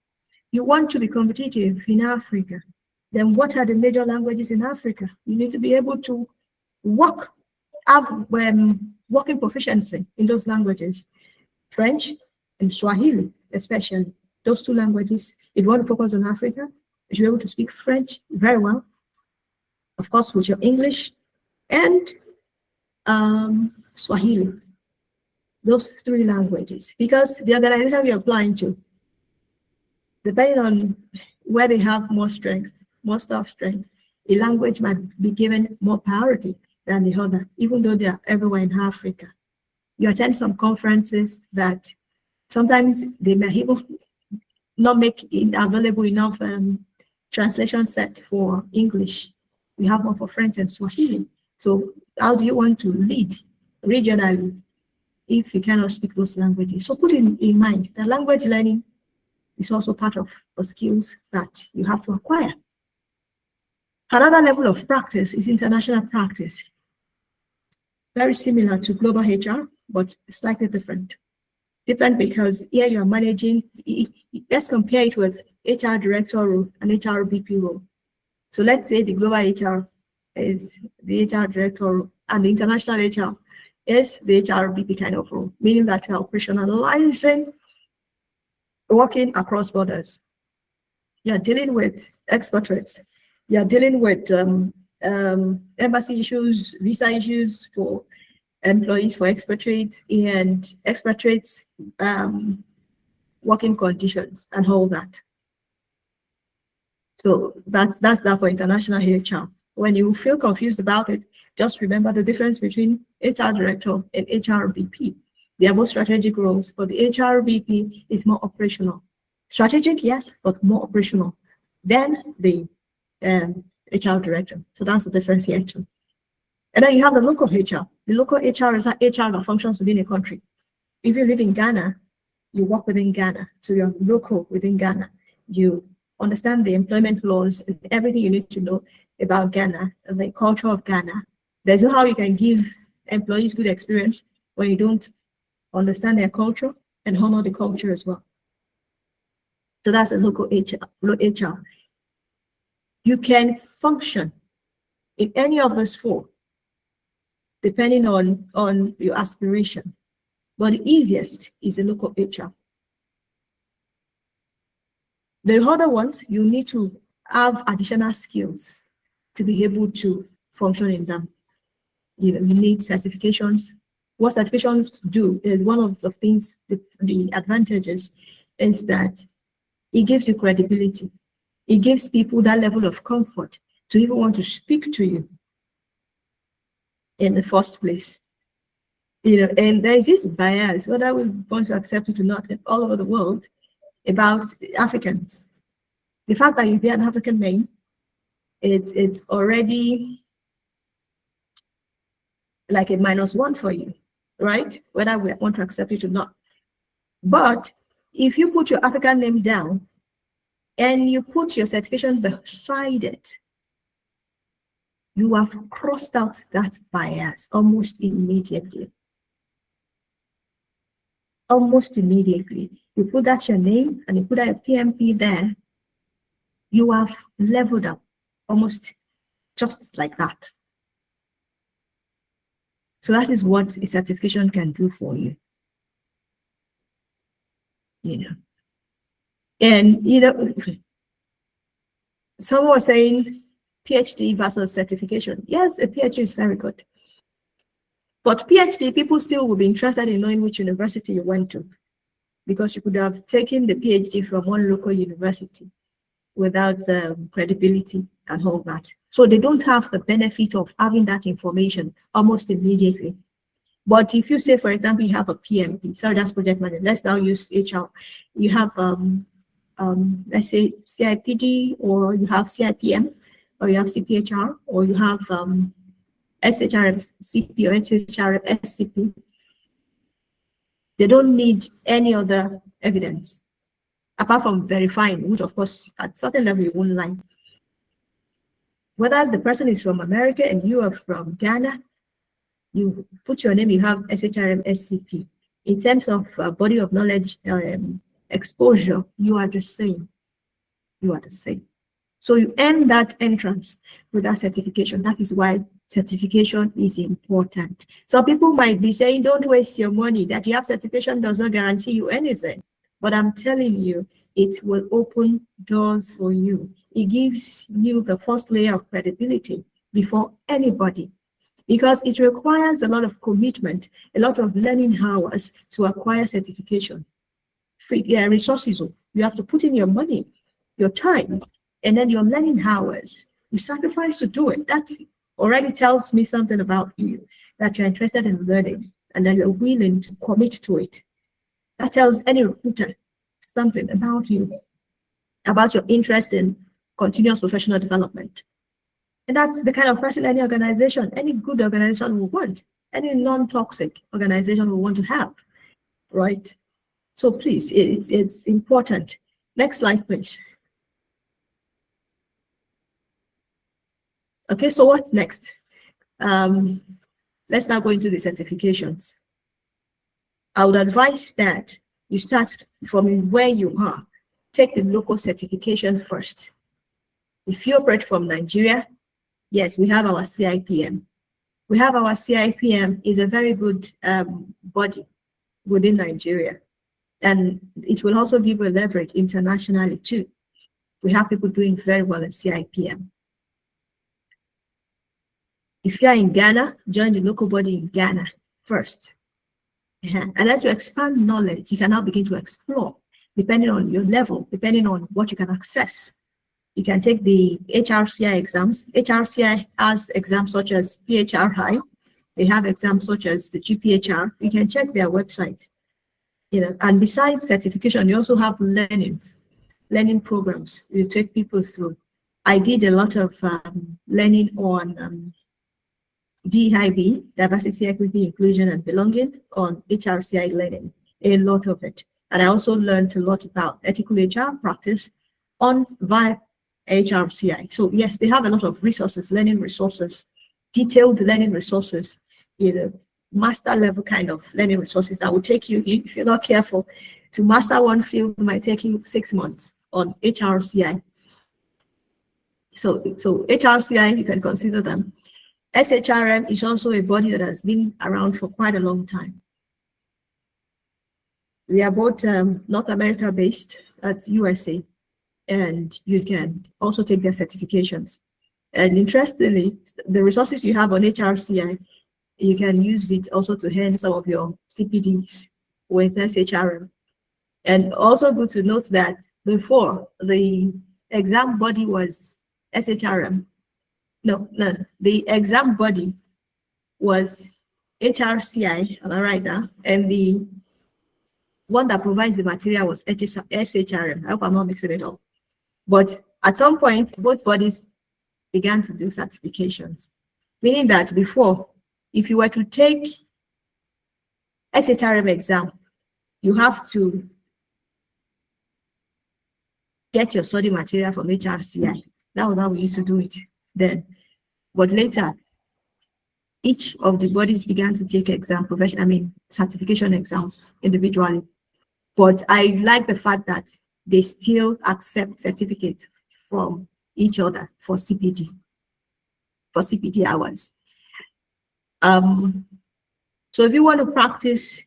You want to be competitive in Africa, then what are the major languages in Africa? You need to be able to have working proficiency in those languages, French and Swahili, especially those 2 languages. If you want to focus on Africa, you should be able to speak French very well, of course, with your English and Swahili, those 3 languages, because the organization you're applying to, depending on where they have more strength, more staff strength, a language might be given more priority than the other, even though they are everywhere in Africa. You attend some conferences that sometimes they may even not make it available enough translation set for English. We have one for French and Swahili. So how do you want to lead regionally if you cannot speak those languages? So put in mind that language learning is also part of the skills that you have to acquire. Another level of practice is international practice. Very similar to global HR, but slightly different. Different because here you are managing, let's compare it with HR director role and HR BP role. So let's say the global HR is the HR director role and the international HR is the HR BP kind of role, meaning that you're operationalizing working across borders. You're dealing with expatriates. You're dealing with embassy issues, visa issues for employees, for expatriates, and expatriates working conditions and all that. So that's that for international HR. When you feel confused about it, just remember the difference between HR director and HR BP. They are both strategic roles, but the HR BP is more operational. Strategic, yes, but more operational than the HR director. So that's the difference here too. And then you have the local HR. The local HR is an HR that functions within a country. If you live in Ghana, you work within Ghana. So you're local within Ghana. You understand the employment laws and everything you need to know about Ghana and the culture of Ghana. There's no how you can give employees good experience when you don't understand their culture and honor the culture as well. So that's a local HR. You can function in any of those four, depending on your aspiration. But the easiest is a local HR. The other ones, you need to have additional skills to be able to function in them. You need certifications. What certifications do is one of the things, the advantages is that it gives you credibility. It gives people that level of comfort to even want to speak to you in the first place. And there is this bias, whether we want to accept it or not, all over the world, about Africans. The fact that you bear an African name, it's already like a -1 for you, right? Whether we want to accept it or not. But if you put your African name down and you put your certification beside it, you have crossed out that bias almost immediately. Almost immediately. You put that your name and you put that your PMP there, you have leveled up almost just like that. So that is what a certification can do for you. And someone was saying PhD versus certification. Yes, a PhD is very good. But PhD, people still will be interested in knowing which university you went to, because you could have taken the PhD from one local university without credibility and all that. So they don't have the benefit of having that information almost immediately. But if you say, for example, you have a PMP, sorry, that's project manager. Let's now use HR. You have, let's say CIPD, or you have CIPM, or you have CPHR, or you have SHRM CP or SHRM SCP. They don't need any other evidence apart from verifying, which of course at certain level you won't lie. Whether the person is from America and you are from Ghana, you put your name, you have SHRM SCP. In terms of body of knowledge, exposure, you are the same. You are the same. So you earn that entrance with that certification. That is why certification is important. Some people might be saying, don't waste your money. That you have certification does not guarantee you anything. But I'm telling you, it will open doors for you. It gives you the first layer of credibility before anybody, because it requires a lot of commitment, a lot of learning hours to acquire certification. Resources, you have to put in your money, your time, and then your learning hours. You sacrifice to do it. That already tells me something about you, that you're interested in learning and that you're willing to commit to it. That tells any recruiter something about you, about your interest in continuous professional development. And that's the kind of person any organization, any good organization will want, any non-toxic organization will want to have, right? So please, it's important. Next slide, please. Okay, so what's next? Let's now go into the certifications. I would advise that you start from where you are. Take the local certification first. If you operate from Nigeria, yes, we have our CIPM. We have our CIPM is a very good body within Nigeria. And it will also give a leverage internationally too. We have people doing very well in CIPM. If you are in Ghana, join the local body in Ghana first. And then to expand knowledge, you can now begin to explore, depending on your level, depending on what you can access. You can take the HRCI exams. HRCI has exams such as PHR. They have exams such as the GPHR. You can check their website. And besides certification, you also have learning programs you take people through. I did a lot of learning on DEIB, diversity, equity, inclusion, and belonging, on HRCI learning, a lot of it. And I also learned a lot about ethical HR practice via HRCI. So yes, they have a lot of resources, learning resources, detailed learning resources. master level kind of learning resources that will take you, if you're not careful, to master one field might take you 6 months on HRCI. So HRCI, you can consider them. SHRM is also a body that has been around for quite a long time. They are both North America based, that's USA, and you can also take their certifications. And interestingly, the resources you have on HRCI, you can use it also to hand some of your CPDs with SHRM. And also good to note that before, the exam body was SHRM. No, the exam body was HRCI, am I right now? And the one that provides the material was SHRM. I hope I'm not mixing it up. But at some point, both bodies began to do certifications, meaning that before, if you were to take SHRM exam, you have to get your study material from HRCI. That was how we used to do it then. But later, each of the bodies began to take certification exams individually. But I like the fact that they still accept certificates from each other for CPD hours. So if you want to practice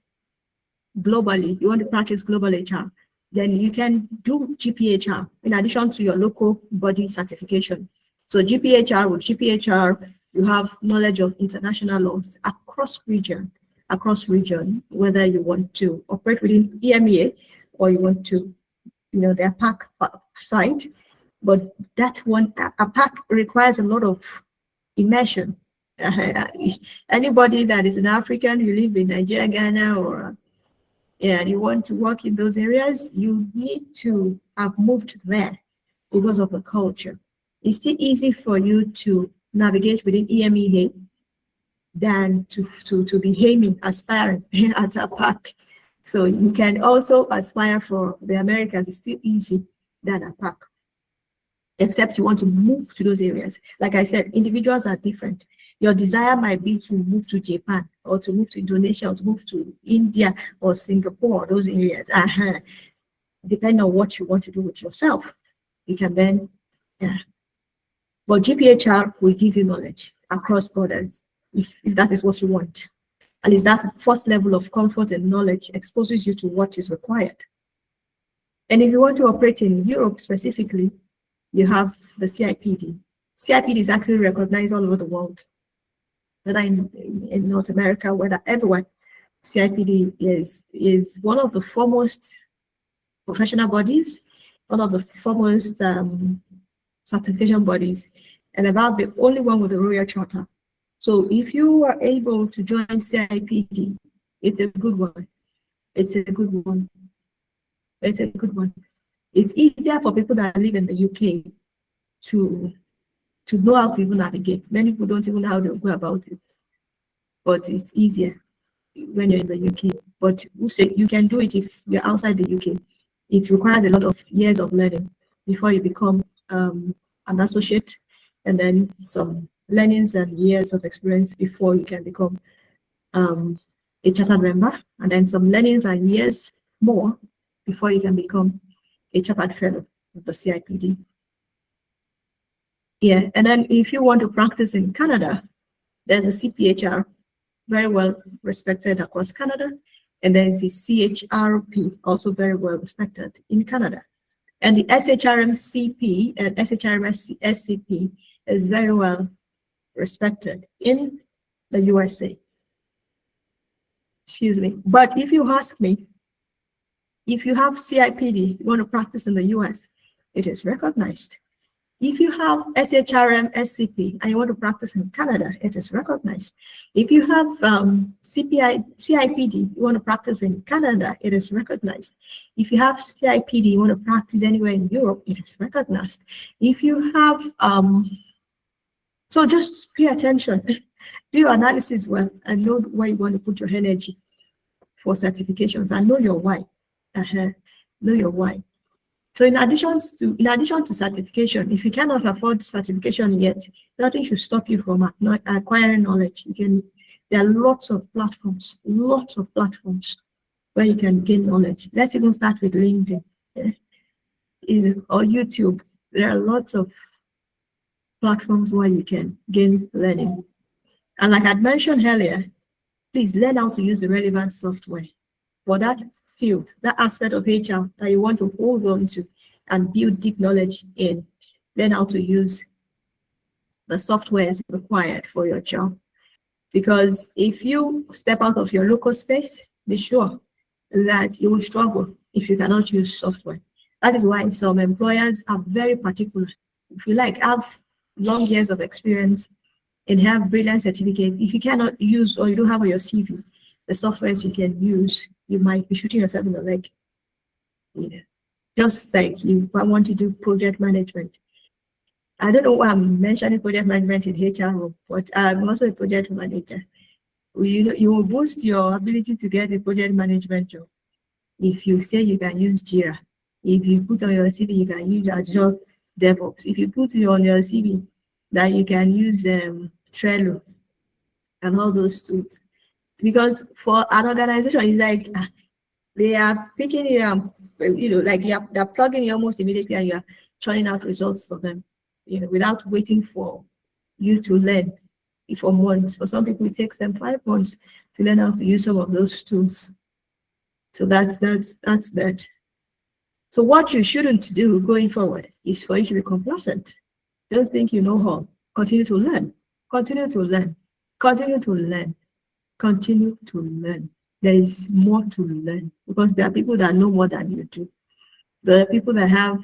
globally, you want to practice global HR, then you can do GPHR in addition to your local body certification. So GPHR, with GPHR, you have knowledge of international laws across region, whether you want to operate within EMEA or you want to, their PAC side. But that one, a PAC requires a lot of immersion. Anybody that is an African, you live in Nigeria, Ghana, or you want to work in those areas, you need to have moved there because of the culture. It's still easy for you to navigate within EMEA than to be aiming, aspiring at a PAC. So you can also aspire for the Americans. It's still easy than a PAC, except you want to move to those areas. Like I said, individuals are different. Your desire might be to move to Japan or to move to Indonesia or to move to India or Singapore, those areas. Depending on what you want to do with yourself, you can then, But GPHR will give you knowledge across borders if that is what you want. And it's that first level of comfort and knowledge exposes you to what is required. And if you want to operate in Europe specifically, you have the CIPD. CIPD is actually recognized all over the world, whether in North America, whether everywhere. CIPD is one of the foremost professional bodies, one of the foremost certification bodies, and about the only one with a royal charter. So if you are able to join CIPD, it's a good one. It's a good one. It's a good one. It's easier for people that live in the UK to know how to even navigate. Many people don't even know how to go about it, but it's easier when you're in the UK. But you can do it if you're outside the UK. It requires a lot of years of learning before you become an associate, and then some learnings and years of experience before you can become a chartered member, and then some learnings and years more before you can become a chartered fellow of the CIPD. Yeah, and then if you want to practice in Canada, there's a CPHR, very well respected across Canada, and there's the CHRP, also very well respected in Canada. And the SHRM CP and SHRM SCP is very well respected in the USA. Excuse me. But if you ask me, if you have CIPD, you want to practice in the US, it is recognized. If you have SHRM SCP and you want to practice in Canada, it is recognized. If you have CIPD, you want to practice in Canada, it is recognized. If you have CIPD, you want to practice anywhere in Europe, it is recognized. If you have, so just pay attention, do your analysis well, and know where you want to put your energy for certifications, and know your why. Know your why. So in addition to certification, if you cannot afford certification yet, nothing should stop you from acquiring knowledge. You can There are lots of platforms where you can gain knowledge. Let's even start with LinkedIn, or YouTube. There are lots of platforms where you can gain learning. And like I mentioned earlier, please learn how to use the relevant software for that field, that aspect of HR that you want to hold on to and build deep knowledge in. Learn how to use the software is required for your job. Because if you step out of your local space, be sure that you will struggle if you cannot use software. That is why some employers are very particular. If you like, have long years of experience and have brilliant certificates, if you cannot use or you don't have on your CV the softwares you can use, you might be shooting yourself in the leg. Yeah. Just like you want to do project management. I don't know why I'm mentioning project management in HR, but I'm also a project manager. You will boost your ability to get a project management job if you say you can use Jira. If you put on your CV, you can use Azure DevOps. If you put it on your CV that you can use Trello and all those tools. Because for an organization, it's like they are picking you up, like they're plugging you almost immediately and you're churning out results for them, without waiting for you to learn for months. For some people, it takes them 5 months to learn how to use some of those tools. So that's that. So what you shouldn't do going forward is for you to be complacent. Don't think you know how. Continue to learn. Continue to learn. Continue to learn. Continue to learn. There is more to learn because there are people that know more than you do. There are people that have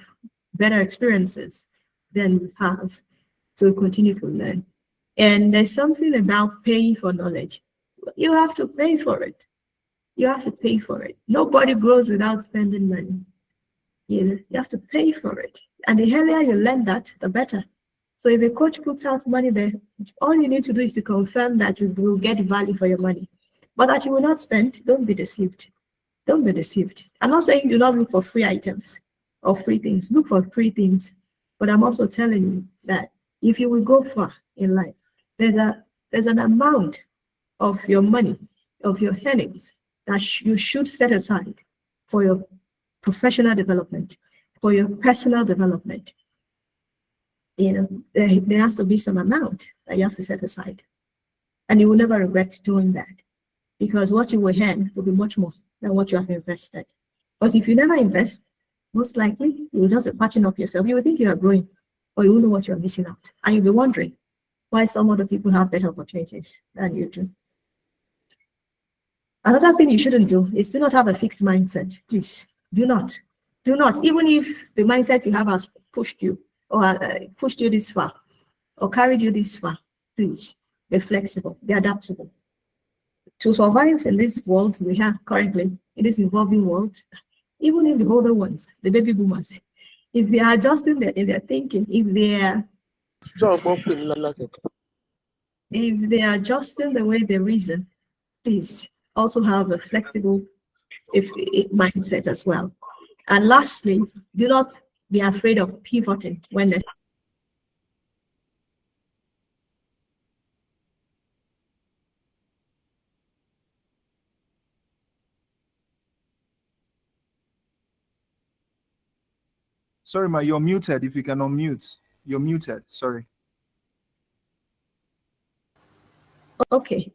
better experiences than you have. So continue to learn. And there's something about paying for knowledge. You have to pay for it. You have to pay for it. Nobody grows without spending money. You have to pay for it. And the earlier you learn that, the better. So if a coach puts out money there, all you need to do is to confirm that you will get value for your money. But that you will not spend, don't be deceived. Don't be deceived. I'm not saying do not look for free items or free things. Look for free things. But I'm also telling you that if you will go far in life, there's an amount of your money, of your earnings, that you should set aside for your professional development, for your personal development. There has to be some amount that you have to set aside. And you will never regret doing that because what you will earn will be much more than what you have invested. But if you never invest, most likely you will just be patching up yourself. You will think you are growing, or you will know what you are missing out. And you'll be wondering why some other people have better opportunities than you do. Another thing you shouldn't do is do not have a fixed mindset. Please, do not. Do not. Even if the mindset you have has pushed you or pushed you this far or carried you this far, please be flexible, be adaptable. To survive in this world we have currently, in this evolving world, even in the older ones, the baby boomers, if they are adjusting in their thinking, if they are adjusting the way they reason, please also have a flexible mindset as well. And lastly, do not be afraid of pivoting when necessary. Sorry, Ma, you're muted. If you can unmute, you're muted. Sorry. Okay.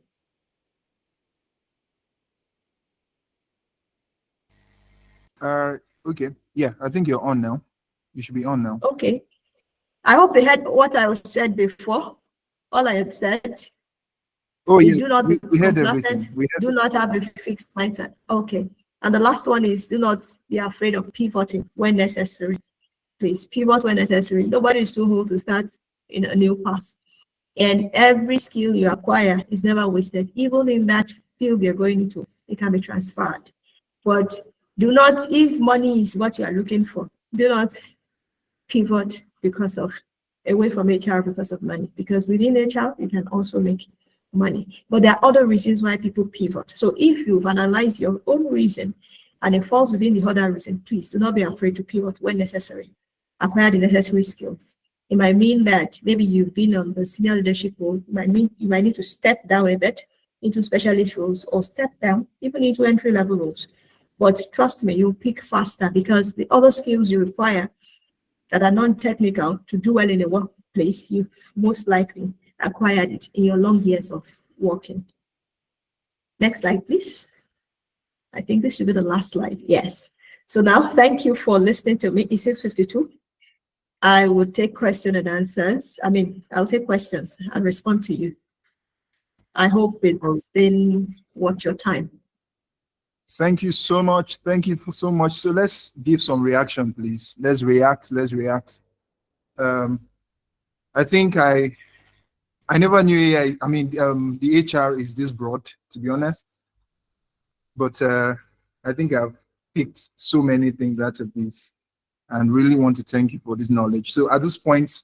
Okay. Yeah, I think you're on now. You should be on now. Okay. I hope they heard what I said before. All I had said. Oh, yeah. Do not we heard complacent. everything. Do not have a fixed mindset. Okay. And the last one is do not be afraid of pivoting when necessary. Please pivot when necessary. Nobody is too old to start in a new path. And every skill you acquire is never wasted. Even in that field you're going into, it can be transferred. But do not, if money is what you are looking for, do not pivot away from HR because of money. Because within HR, you can also make money. But there are other reasons why people pivot. So if you've analyzed your own reason and it falls within the other reason, please do not be afraid to pivot when necessary. Acquire the necessary skills. It might mean that maybe you've been on the senior leadership role. It might mean you might need to step down a bit into specialist roles or step down even into entry-level roles. But trust me, you'll pick faster because the other skills you require that are non-technical to do well in a workplace, you've most likely acquired it in your long years of working. Next slide, please. I think this should be the last slide. Yes. So now, thank you for listening to me. It's 6:52. I will take question and answers. I'll take questions and respond to you. I hope it's been worth your time. Thank you so much. Thank you so much. So let's give some reaction, please. Let's react. I think I never knew AI. The HR is this broad, to be honest. But I think I've picked so many things out of this and really want to thank you for this knowledge. So at this point,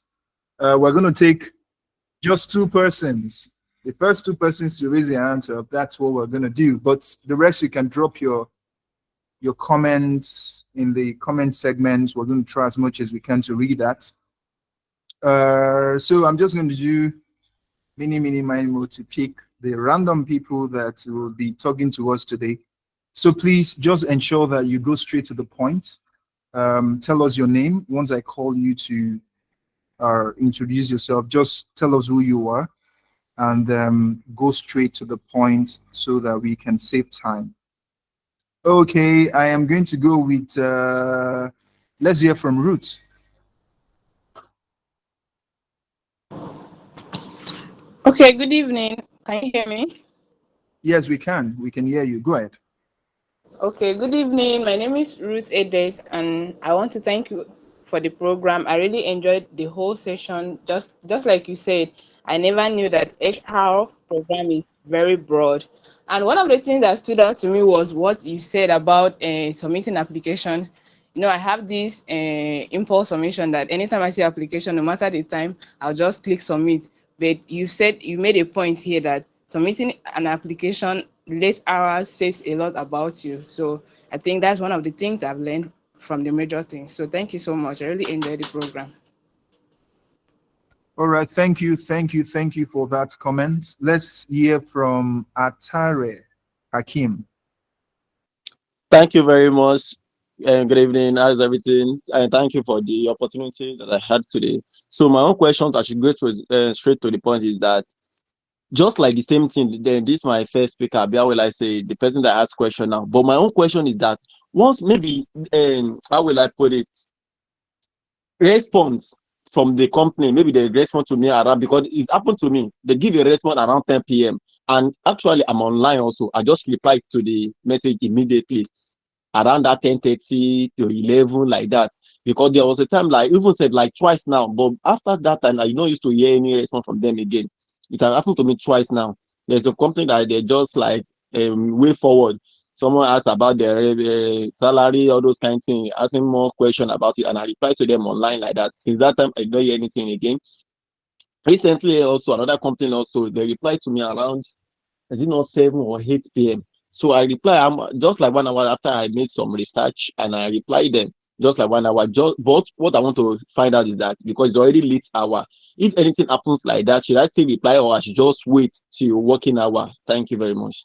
we're going to take just two persons. The first two persons to raise their hands up, that's what we're going to do. But the rest, you can drop your comments in the comment segment. We're going to try as much as we can to read that. So I'm just going to do mini to pick the random people that will be talking to us today. So please just ensure that you go straight to the point. Tell us your name. Once I call you to introduce yourself, just tell us who you are and go straight to the point so that we can save time. Okay, I am going to go with, let's hear from Ruth. Okay, good evening. Can you hear me? Yes, we can. We can hear you. Go ahead. Okay, good evening. My name is Ruth Edet, and I want to thank you for the program. I really enjoyed the whole session. Just like you said, I never knew that HR program is very broad. And one of the things that stood out to me was what you said about submitting applications. I have this impulse submission that anytime I see application, no matter the time, I'll just click submit. But you said you made a point here that submitting an application late hours says a lot about you. So I think that's one of the things I've learned from the major things. So thank you so much. I really enjoyed the program. All right, thank you for that comment. Let's hear from Atare Hakim. Thank you very much. And good evening. How's everything? And thank you for the opportunity that I had today. So my own question, I should go straight to the point, is that just like the same thing, then this my first speaker, how will I say, the person that asked question now. But my own question is that once maybe, how will I put it, response from the company, maybe they respond to me around, because it happened to me, they give a response around 10 p.m. And actually I'm online also. I just replied to the message immediately around that 10:30 to 11, like that, because there was a time, like even said like twice now, but after that time I don't used to hear any response from them again. It has happened to me twice now. There's a company that they just like way forward. Someone asked about their salary, all those kind of things, asking more questions about it, and I replied to them online like that. Since that time I don't hear anything again. Recently also another company also, they replied to me around, is it not 7 or 8 p.m. So I reply, I'm just like 1 hour after I made some research, and I reply them just like 1 hour. But what I want to find out is that because it's already late hour, if anything happens like that, should I still reply or I should just wait till working hour? Thank you very much.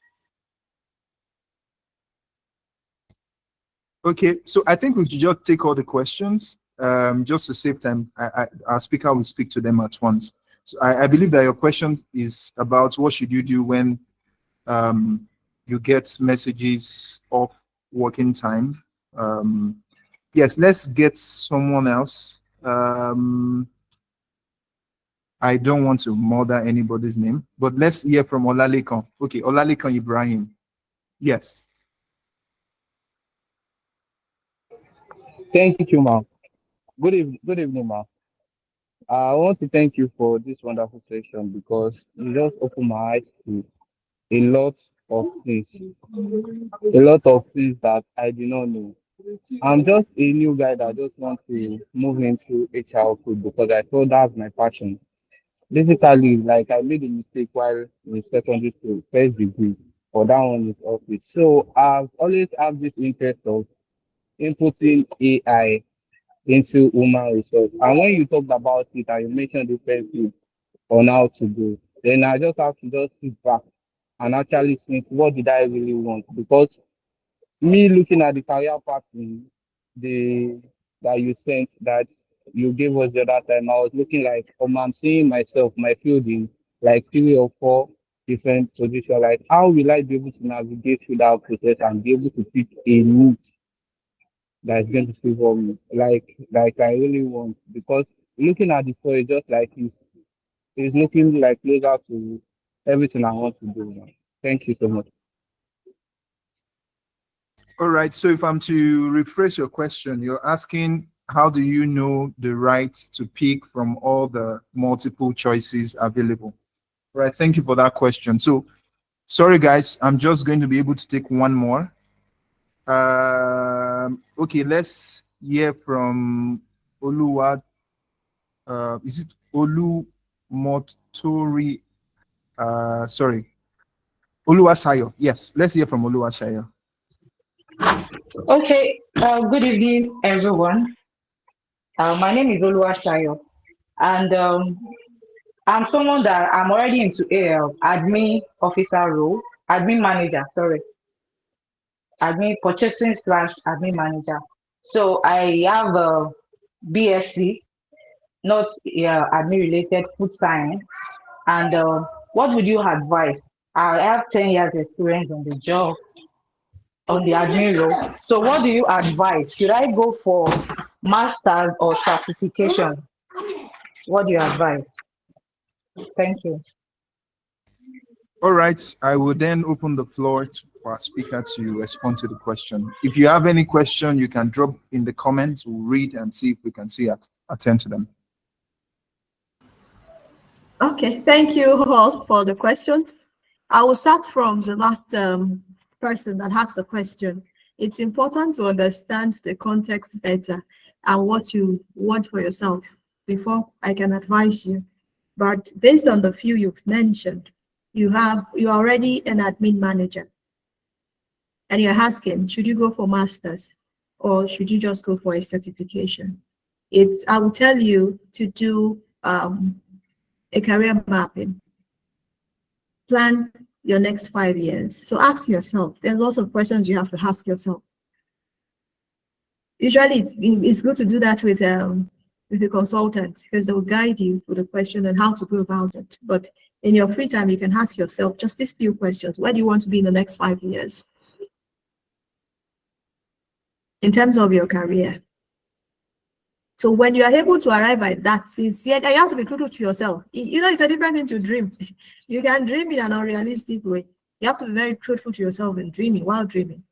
Okay, so I think we should just take all the questions just to save time. Our speaker will speak to them at once. So I believe that your question is about what should you do when you get messages off working time. Yes, let's get someone else. I don't want to murder anybody's name, but let's hear from Olalekan. Okay, Olalekan Ibrahim. Yes. Thank you, ma'am. Good evening, ma'am. I want to thank you for this wonderful session because you just opened my eyes to a lot of things, that I do not know. I'm just a new guy that just want to move into HR field because I thought that's my passion. Basically, like I made a mistake while in secondary school, first degree, for that one is office. So I've always had this interest of inputting AI into human resource. And when you talked about it and you mentioned different things on how to do, then I just have to just sit back and actually think, what did I really want? Because me looking at the career path that you sent, that you gave us the other time, I was looking like, I'm seeing myself, my field in like 3 or 4 different positions. Like, how will I be able to navigate through that process and be able to pick a need that's going to favor me? Like I really want, because looking at the story, just like it's looking like closer to everything I want to do now. Thank you so much. All right. So if I'm to rephrase your question, you're asking, how do you know the right to pick from all the multiple choices available? All right. Thank you for that question. So sorry, guys, I'm just going to be able to take one more. Okay, let's hear from Oluwa. Is it Olu Motori? Sorry, Oluwasayo. Yes, let's hear from Oluwasayo. Okay, good evening, everyone. My name is Oluwasayo, and I'm someone that I'm already into admin officer role, admin manager, sorry, admin purchasing / admin manager. So I have a BSc, not admin related, food science. And what would you advise? I have 10 years experience on the job, on the admin role. So what do you advise? Should I go for master's or certification? What do you advise? Thank you. All right, I will then open the floor for our speaker to respond to the question. If you have any question, you can drop in the comments. We'll read and see if we can attend to them. Okay, thank you all for the questions. I will start from the last person that asked the question. It's important to understand the context better and what you want for yourself before I can advise you. But based on the few you've mentioned, you're already an admin manager, and you're asking, should you go for masters or should you just go for a certification? I will tell you to do a career mapping. Plan your next 5 years. So ask yourself, there's lots of questions you have to ask yourself. Usually it's good to do that with a consultant, because they will guide you with the question and how to go about it. But in your free time, you can ask yourself just these few questions. Where do you want to be in the next 5 years? In terms of your career. So when you are able to arrive at that sincere, you have to be true to yourself. You know, it's a different thing to dream. You can dream in an unrealistic way. You have to be very truthful to yourself in dreaming, while dreaming.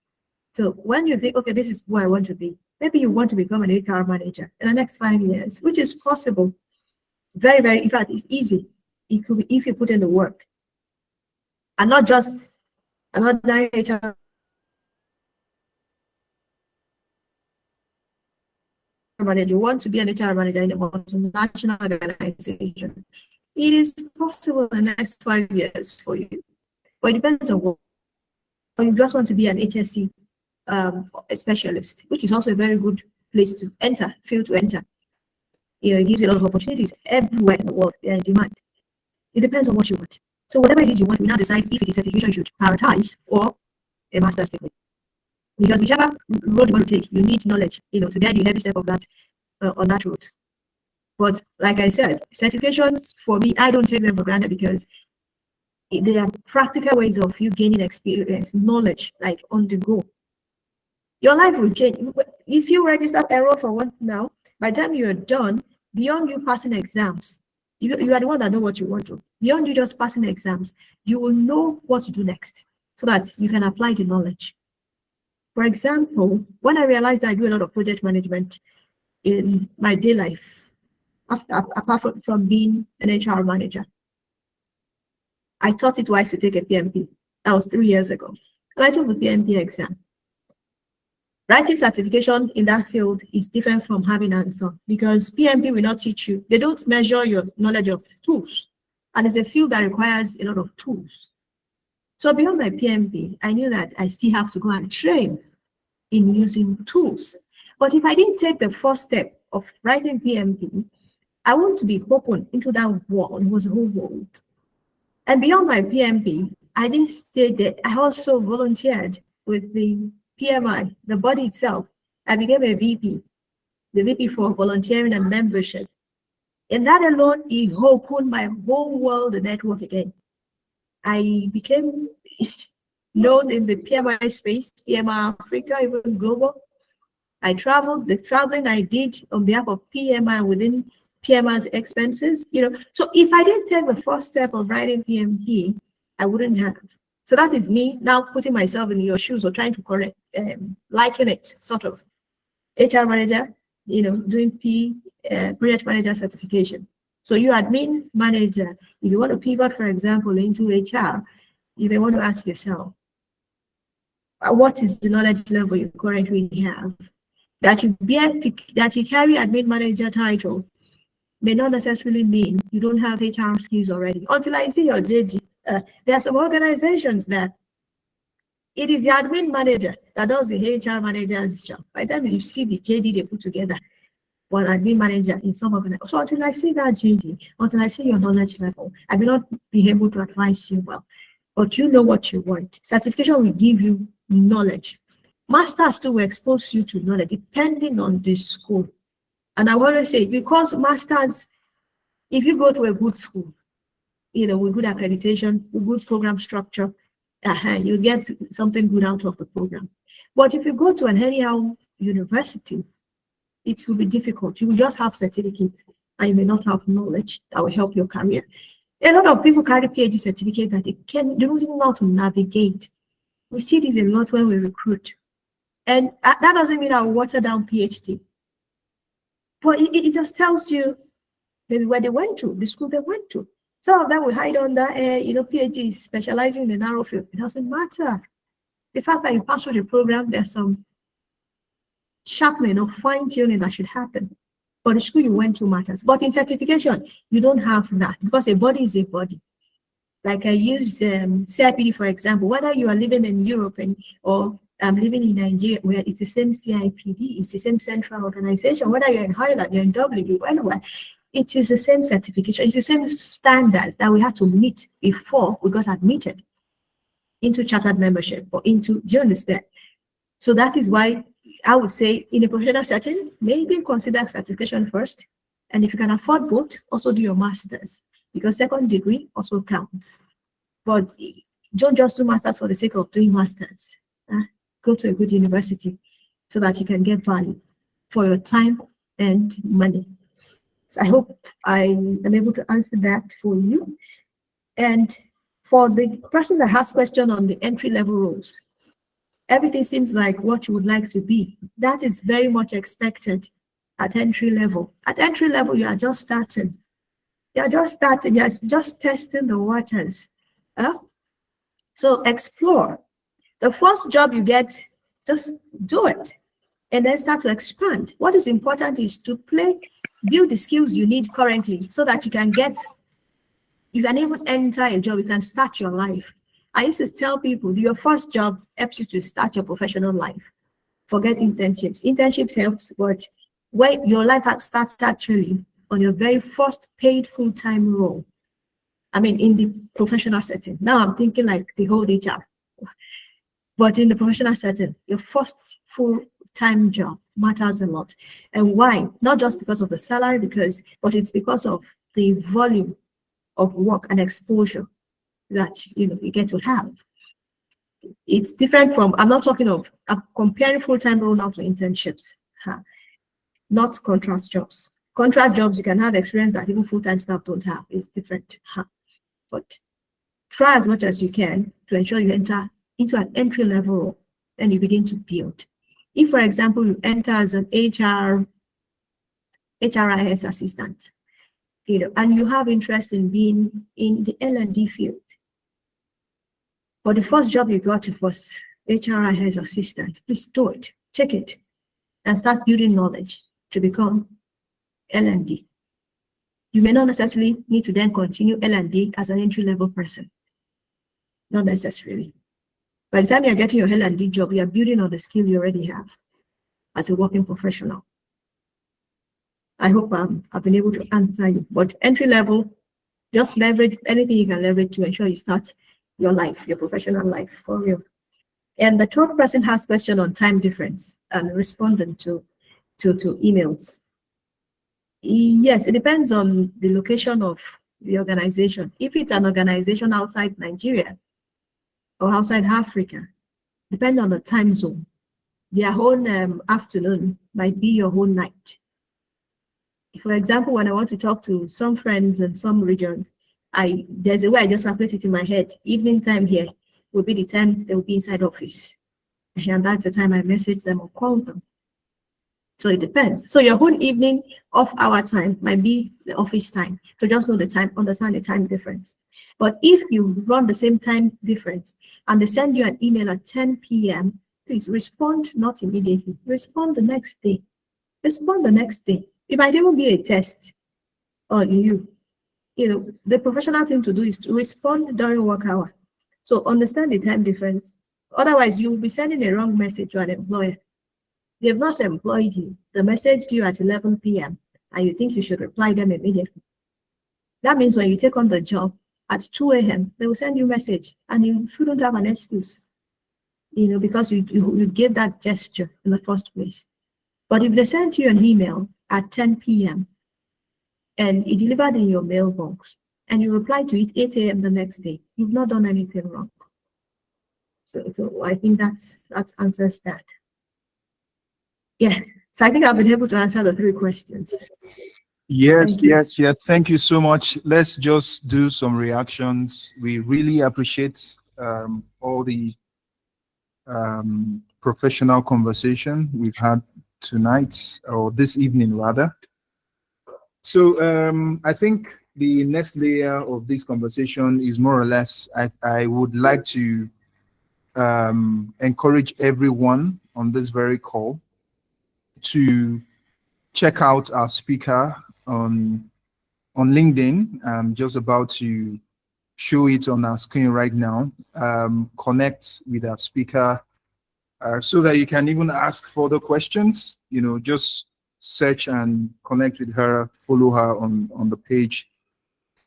So when you think, okay, this is who I want to be, maybe you want to become an HR manager in the next 5 years, which is possible. Very, very, in fact, it's easy. It could be if you put in the work. And not just another HR manager. You want to be an HR manager in a multinational organization. It is possible in the next 5 years for you. But it depends on what. Or you just want to be an HSC a specialist, which is also a very good place to enter, field to enter. You know, it gives you a lot of opportunities everywhere in the world. They are in demand. It depends on what you want. So whatever it is you want, we now decide if it is certification you should prioritize or a master's degree. Because whichever road you want to take, you need knowledge, you know, to guide you every step of that on that road. But like I said, certifications for me, I don't take them for granted, because they are practical ways of you gaining experience, knowledge, like on the go. Your life will change. If you register enroll for one now, by the time you're done, beyond you passing exams, you are the one that know what you want to. Beyond you just passing exams, you will know what to do next, so that you can apply the knowledge. For example, when I realized that I do a lot of project management in my day life, apart from being an HR manager, I thought it wise to take a PMP. That was 3 years ago. And I took the PMP exam. Writing certification in that field is different from having hands-on, because PMP will not teach you. They don't measure your knowledge of tools. And it's a field that requires a lot of tools. So beyond my PMP, I knew that I still have to go and train in using tools. But if I didn't take the first step of writing PMP, I want to be open into that world. It was a whole world. And beyond my PMP, I didn't stay there. I also volunteered with the PMI, the body itself. I became a VP, the VP for volunteering and membership. And that alone, it opened my whole world network again. I became known in the PMI space, PMI Africa, even global. I traveled, the traveling I did on behalf of PMI within PMI's expenses, So if I didn't take the first step of writing PMP, I wouldn't have. So that is me now putting myself in your shoes or trying to correct, liken it, sort of. HR manager, doing project manager certification. So you admin manager, if you want to pivot, for example, into HR, you may want to ask yourself, what is the knowledge level you currently have? That you carry admin manager title may not necessarily mean you don't have HR skills already. Until I see your JD, there are some organizations that it is the admin manager that does the HR manager's job. By the time you see the JD they put together, one admin manager in some organization. So until I see that JD, until I see your knowledge level, I may not be able to advise you well. But you know what you want. Certification will give you knowledge. Masters too will expose you to knowledge depending on the school. And I want to say, because masters, if you go to a good school, with good accreditation, with good program structure, you get something good out of the program. But if you go to an anyhow university, it will be difficult. You will just have certificates and you may not have knowledge that will help your career. A lot of people carry PhD certificate that they don't even know how to navigate. We see this a lot when we recruit. And that doesn't mean I will water down PhD. But it just tells you maybe where they went to, the school they went to. Some of them will hide under, PhD is specializing in a narrow field. It doesn't matter. The fact that you pass through the program, there's some sharpening or fine-tuning that should happen. But the school you went to matters. But in certification, you don't have that because a body is a body. Like I use CIPD, for example, whether you are living in Europe or living in Nigeria, where it's the same CIPD, it's the same central organization, whether you're in Highland, you're in W, anywhere, it is the same certification, it's the same standards that we had to meet before we got admitted into chartered membership or into, do you understand? So that is why I would say in a professional setting, maybe consider certification first. And if you can afford both, also do your master's because second degree also counts. But don't just do masters for the sake of doing masters. Go to a good university so that you can get value for your time and money. So I hope I am able to answer that for you. And for the person that has question on the entry-level roles, everything seems like what you would like to be. That is very much expected at entry level. At entry level, you are just starting. You are just starting. You are just testing the waters. So explore. The first job you get, just do it and then start to expand. What is important is to build the skills you need currently so that you can even enter a job, you can start your life. I used to tell people, your first job helps you to start your professional life. Forget internships. Internships helps, but when your life starts actually on your very first paid full-time role, I mean, in the professional setting. Now I'm thinking like the whole HR. But in the professional setting, your first full-time job matters a lot. And why? Not just because of the salary, but it's because of the volume of work and exposure that you get to have. It's different from, I'm comparing full-time role now to internships, not contract jobs. Contract jobs, you can have experience that even full-time staff don't have. It's different. But try as much as you can to ensure you enter into an entry-level role, and you begin to build. If, for example, you enter as an HRIS assistant, and you have interest in being in the L&D field, but the first job you got was HRIS assistant, please do it, take it, and start building knowledge to become L&D. You may not necessarily need to then continue L&D as an entry-level person, not necessarily. By the time you're getting your L&D job, you're building on the skill you already have as a working professional. I hope I've been able to answer you. But entry level, just leverage anything you can leverage to ensure you start your life, your professional life, for real. And the third person has question on time difference and responding to emails. Yes, it depends on the location of the organization. If it's an organization outside Nigeria or outside Africa, depending on the time zone, their whole afternoon might be your whole night. For example, when I want to talk to some friends in some regions, there's a way I just place it in my head. Evening time here will be the time they will be inside office. And that's the time I message them or call them. So it depends. So your whole evening of our time might be the office time. So just know the time, understand the time difference. But if you run the same time difference and they send you an email at 10 p.m., please respond not immediately. Respond the next day. Respond the next day. It might even be a test on you. You know, the professional thing to do is to respond during work hour. So understand the time difference. Otherwise, you will be sending a wrong message to an employer. They have not employed you. The message to you at 11 p.m. and you think you should reply them immediately. That means when you take on the job at 2 a.m., they will send you a message and you shouldn't have an excuse, you know, because you gave that gesture in the first place. But if they send you an email at 10 p.m. and it delivered in your mailbox and you reply to it 8 a.m. the next day, you've not done anything wrong. So I think that answers that. Yeah, so I think I've been able to answer the 3 questions. Yes. Thank you so much. Let's just do some reactions. We really appreciate all the professional conversation we've had tonight, or this evening rather. So I think the next layer of this conversation is more or less, I would like to encourage everyone on this very call to check out our speaker on LinkedIn. I'm just about to show it on our screen right now. Connect with our speaker so that you can even ask further questions. You know, just search and connect with her, follow her on the page,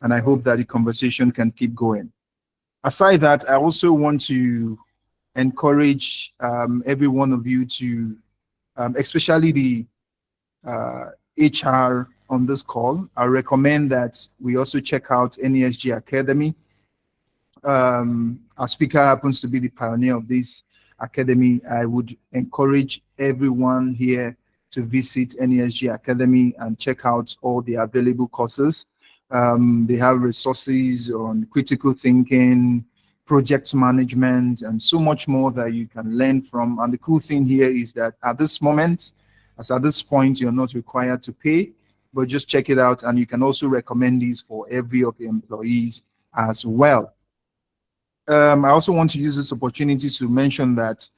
and I hope that the conversation can keep going. Aside that, I also want to encourage every one of you to, especially the HR on this call, I recommend that we also check out NESG Academy. Our speaker happens to be the pioneer of this academy. I would encourage everyone here to visit NESG Academy and check out all the available courses. They have resources on critical thinking, project management, and so much more that you can learn from. And the cool thing here is that at this moment, as at this point, you're not required to pay, but just check it out. And you can also recommend these for every of the employees as well. I also want to use this opportunity to mention that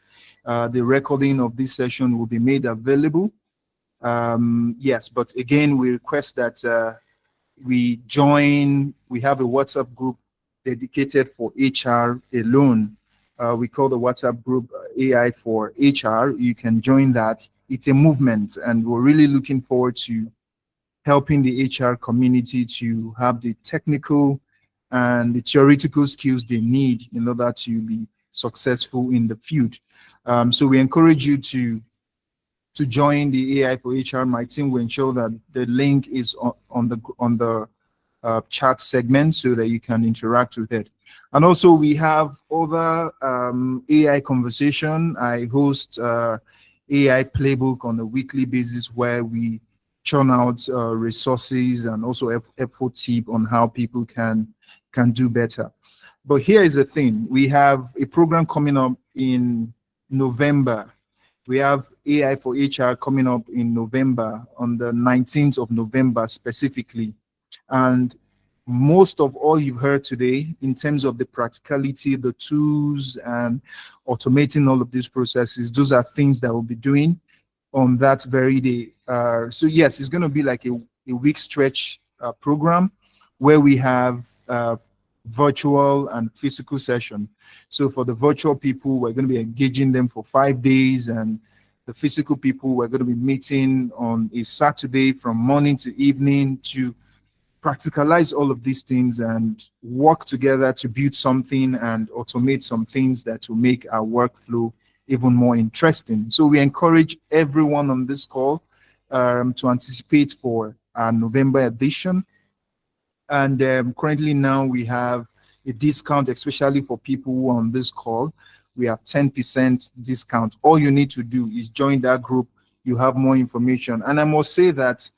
the recording of this session will be made available. Yes, but again, we request that we have a WhatsApp group dedicated for HR alone. We call the WhatsApp group AI for HR. You can join that. It's a movement, and we're really looking forward to helping the HR community to have the technical and the theoretical skills they need in order to be successful in the field. So we encourage you to join the AI for HR. My team will ensure that the link is on the chat segment so that you can interact with it. And also we have other AI conversation. I host AI playbook on a weekly basis where we churn out resources and also helpful tip on how people can do better. But here is the thing. We have a program coming up in November. We have AI for HR coming up in November, on the 19th of November specifically. And most of all you've heard today in terms of the practicality, the tools, and automating all of these processes, those are things that we'll be doing on that very day. So yes, it's going to be like a week stretch program where we have virtual and physical session. So for the virtual people, we're going to be engaging them for 5 days, and the physical people, we're going to be meeting on a Saturday from morning to evening to practicalize all of these things and work together to build something and automate some things that will make our workflow even more interesting. So we encourage everyone on this call to anticipate for our November edition. And currently now we have a discount, especially for people who are on this call. We have 10% discount. All you need to do is join that group. You have more information. And I must say that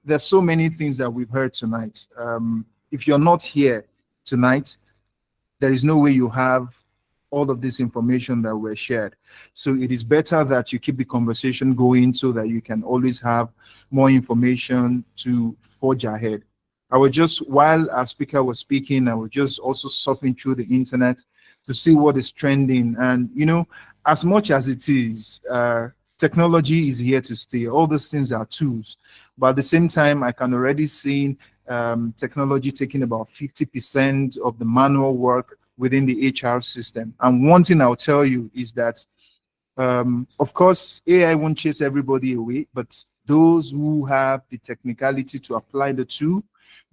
there's so many things that we've heard tonight. If you're not here tonight, there is no way you have all of this information that were shared. So it is better that you keep the conversation going so that you can always have more information to forge ahead. I was just, while our speaker was speaking, I was just also surfing through the internet to see what is trending. And, you know, as much as it is, technology is here to stay. All these things are tools. But at the same time, I can already see technology taking about 50% of the manual work within the HR system. And one thing I'll tell you is that, of course, AI won't chase everybody away, but those who have the technicality to apply the tool,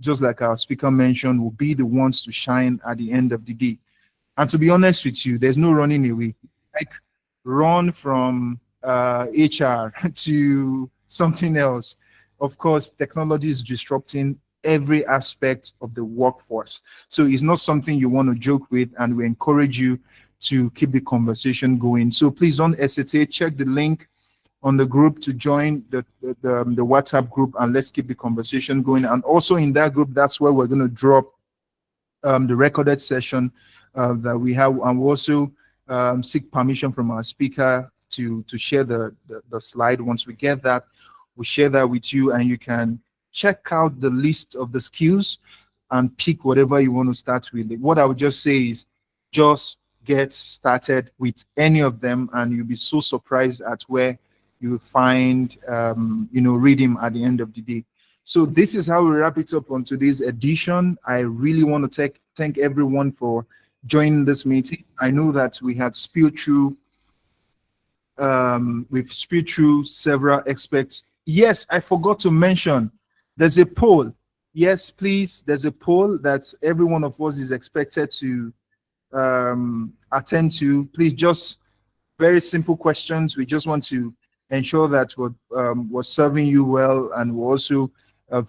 just like our speaker mentioned, will be the ones to shine at the end of the day. And to be honest with you, there's no running away. Like, run from HR to something else. Of course, technology is disrupting every aspect of the workforce. So it's not something you want to joke with, and we encourage you to keep the conversation going. So please don't hesitate. Check the link on the group to join the WhatsApp group, and let's keep the conversation going. And also in that group, that's where we're going to drop the recorded session that we have, and we also seek permission from our speaker to share the slide. Once we get that, we'll share that with you, and you can check out the list of the skills and pick whatever you want to start with. What I would just say is just get started with any of them, and you'll be so surprised at where you find reading at the end of the day. So this is how we wrap it up on today's edition. I really want to thank everyone for joining this meeting. I know that we had spilled through several experts. Yes, I forgot to mention, there's a poll. Yes, please, there's a poll that every one of us is expected to attend to. Please, just very simple questions. We just want to ensure that we're serving you well, and we're also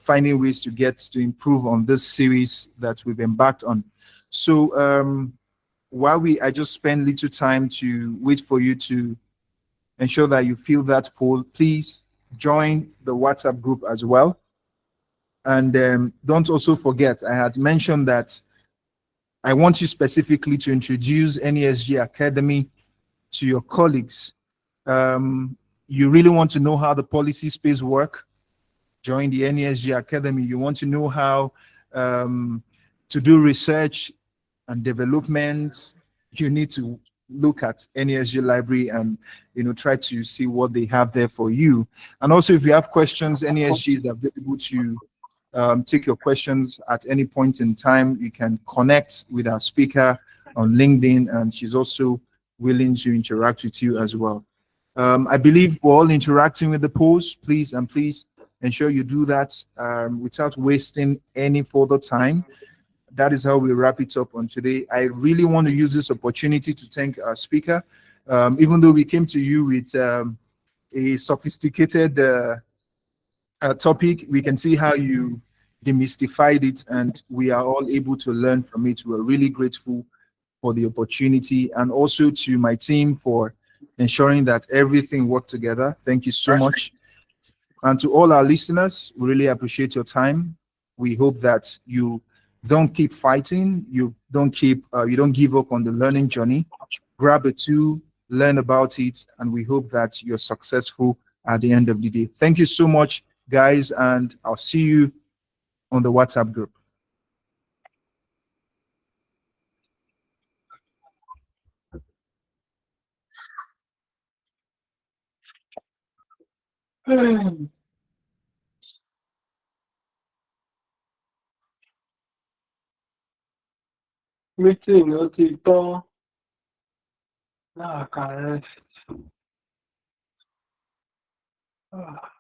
finding ways to get to improve on this series that we've embarked on. So while I just spend little time to wait for you to ensure that you fill that poll, please join the WhatsApp group as well. And don't also forget, I had mentioned that I want you specifically to introduce NESG Academy to your colleagues. You really want to know how the policy space work? Join the NESG Academy. You want to know how to do research and development? You need to look at NESG library and try to see what they have there for you. And also, if you have questions, NESG is available to take your questions at any point in time. You can connect with our speaker on LinkedIn, and she's also willing to interact with you as well. I believe we're all interacting with the polls. Please ensure you do that without wasting any further time. That is how we wrap it up on today. I really want to use this opportunity to thank our speaker. Even though we came to you with a sophisticated topic, we can see how you demystified it, and we are all able to learn from it. We're really grateful for the opportunity, and also to my team for ensuring that everything worked together. Thank you so much. And to all our listeners, we really appreciate your time. We hope that you don't keep fighting, you don't give up on the learning journey. Grab a tool, learn about it, and we hope that you're successful at the end of the day. Thank you so much, guys, and I'll see you on the WhatsApp group. Meeting ó ti tán. Now I can rest.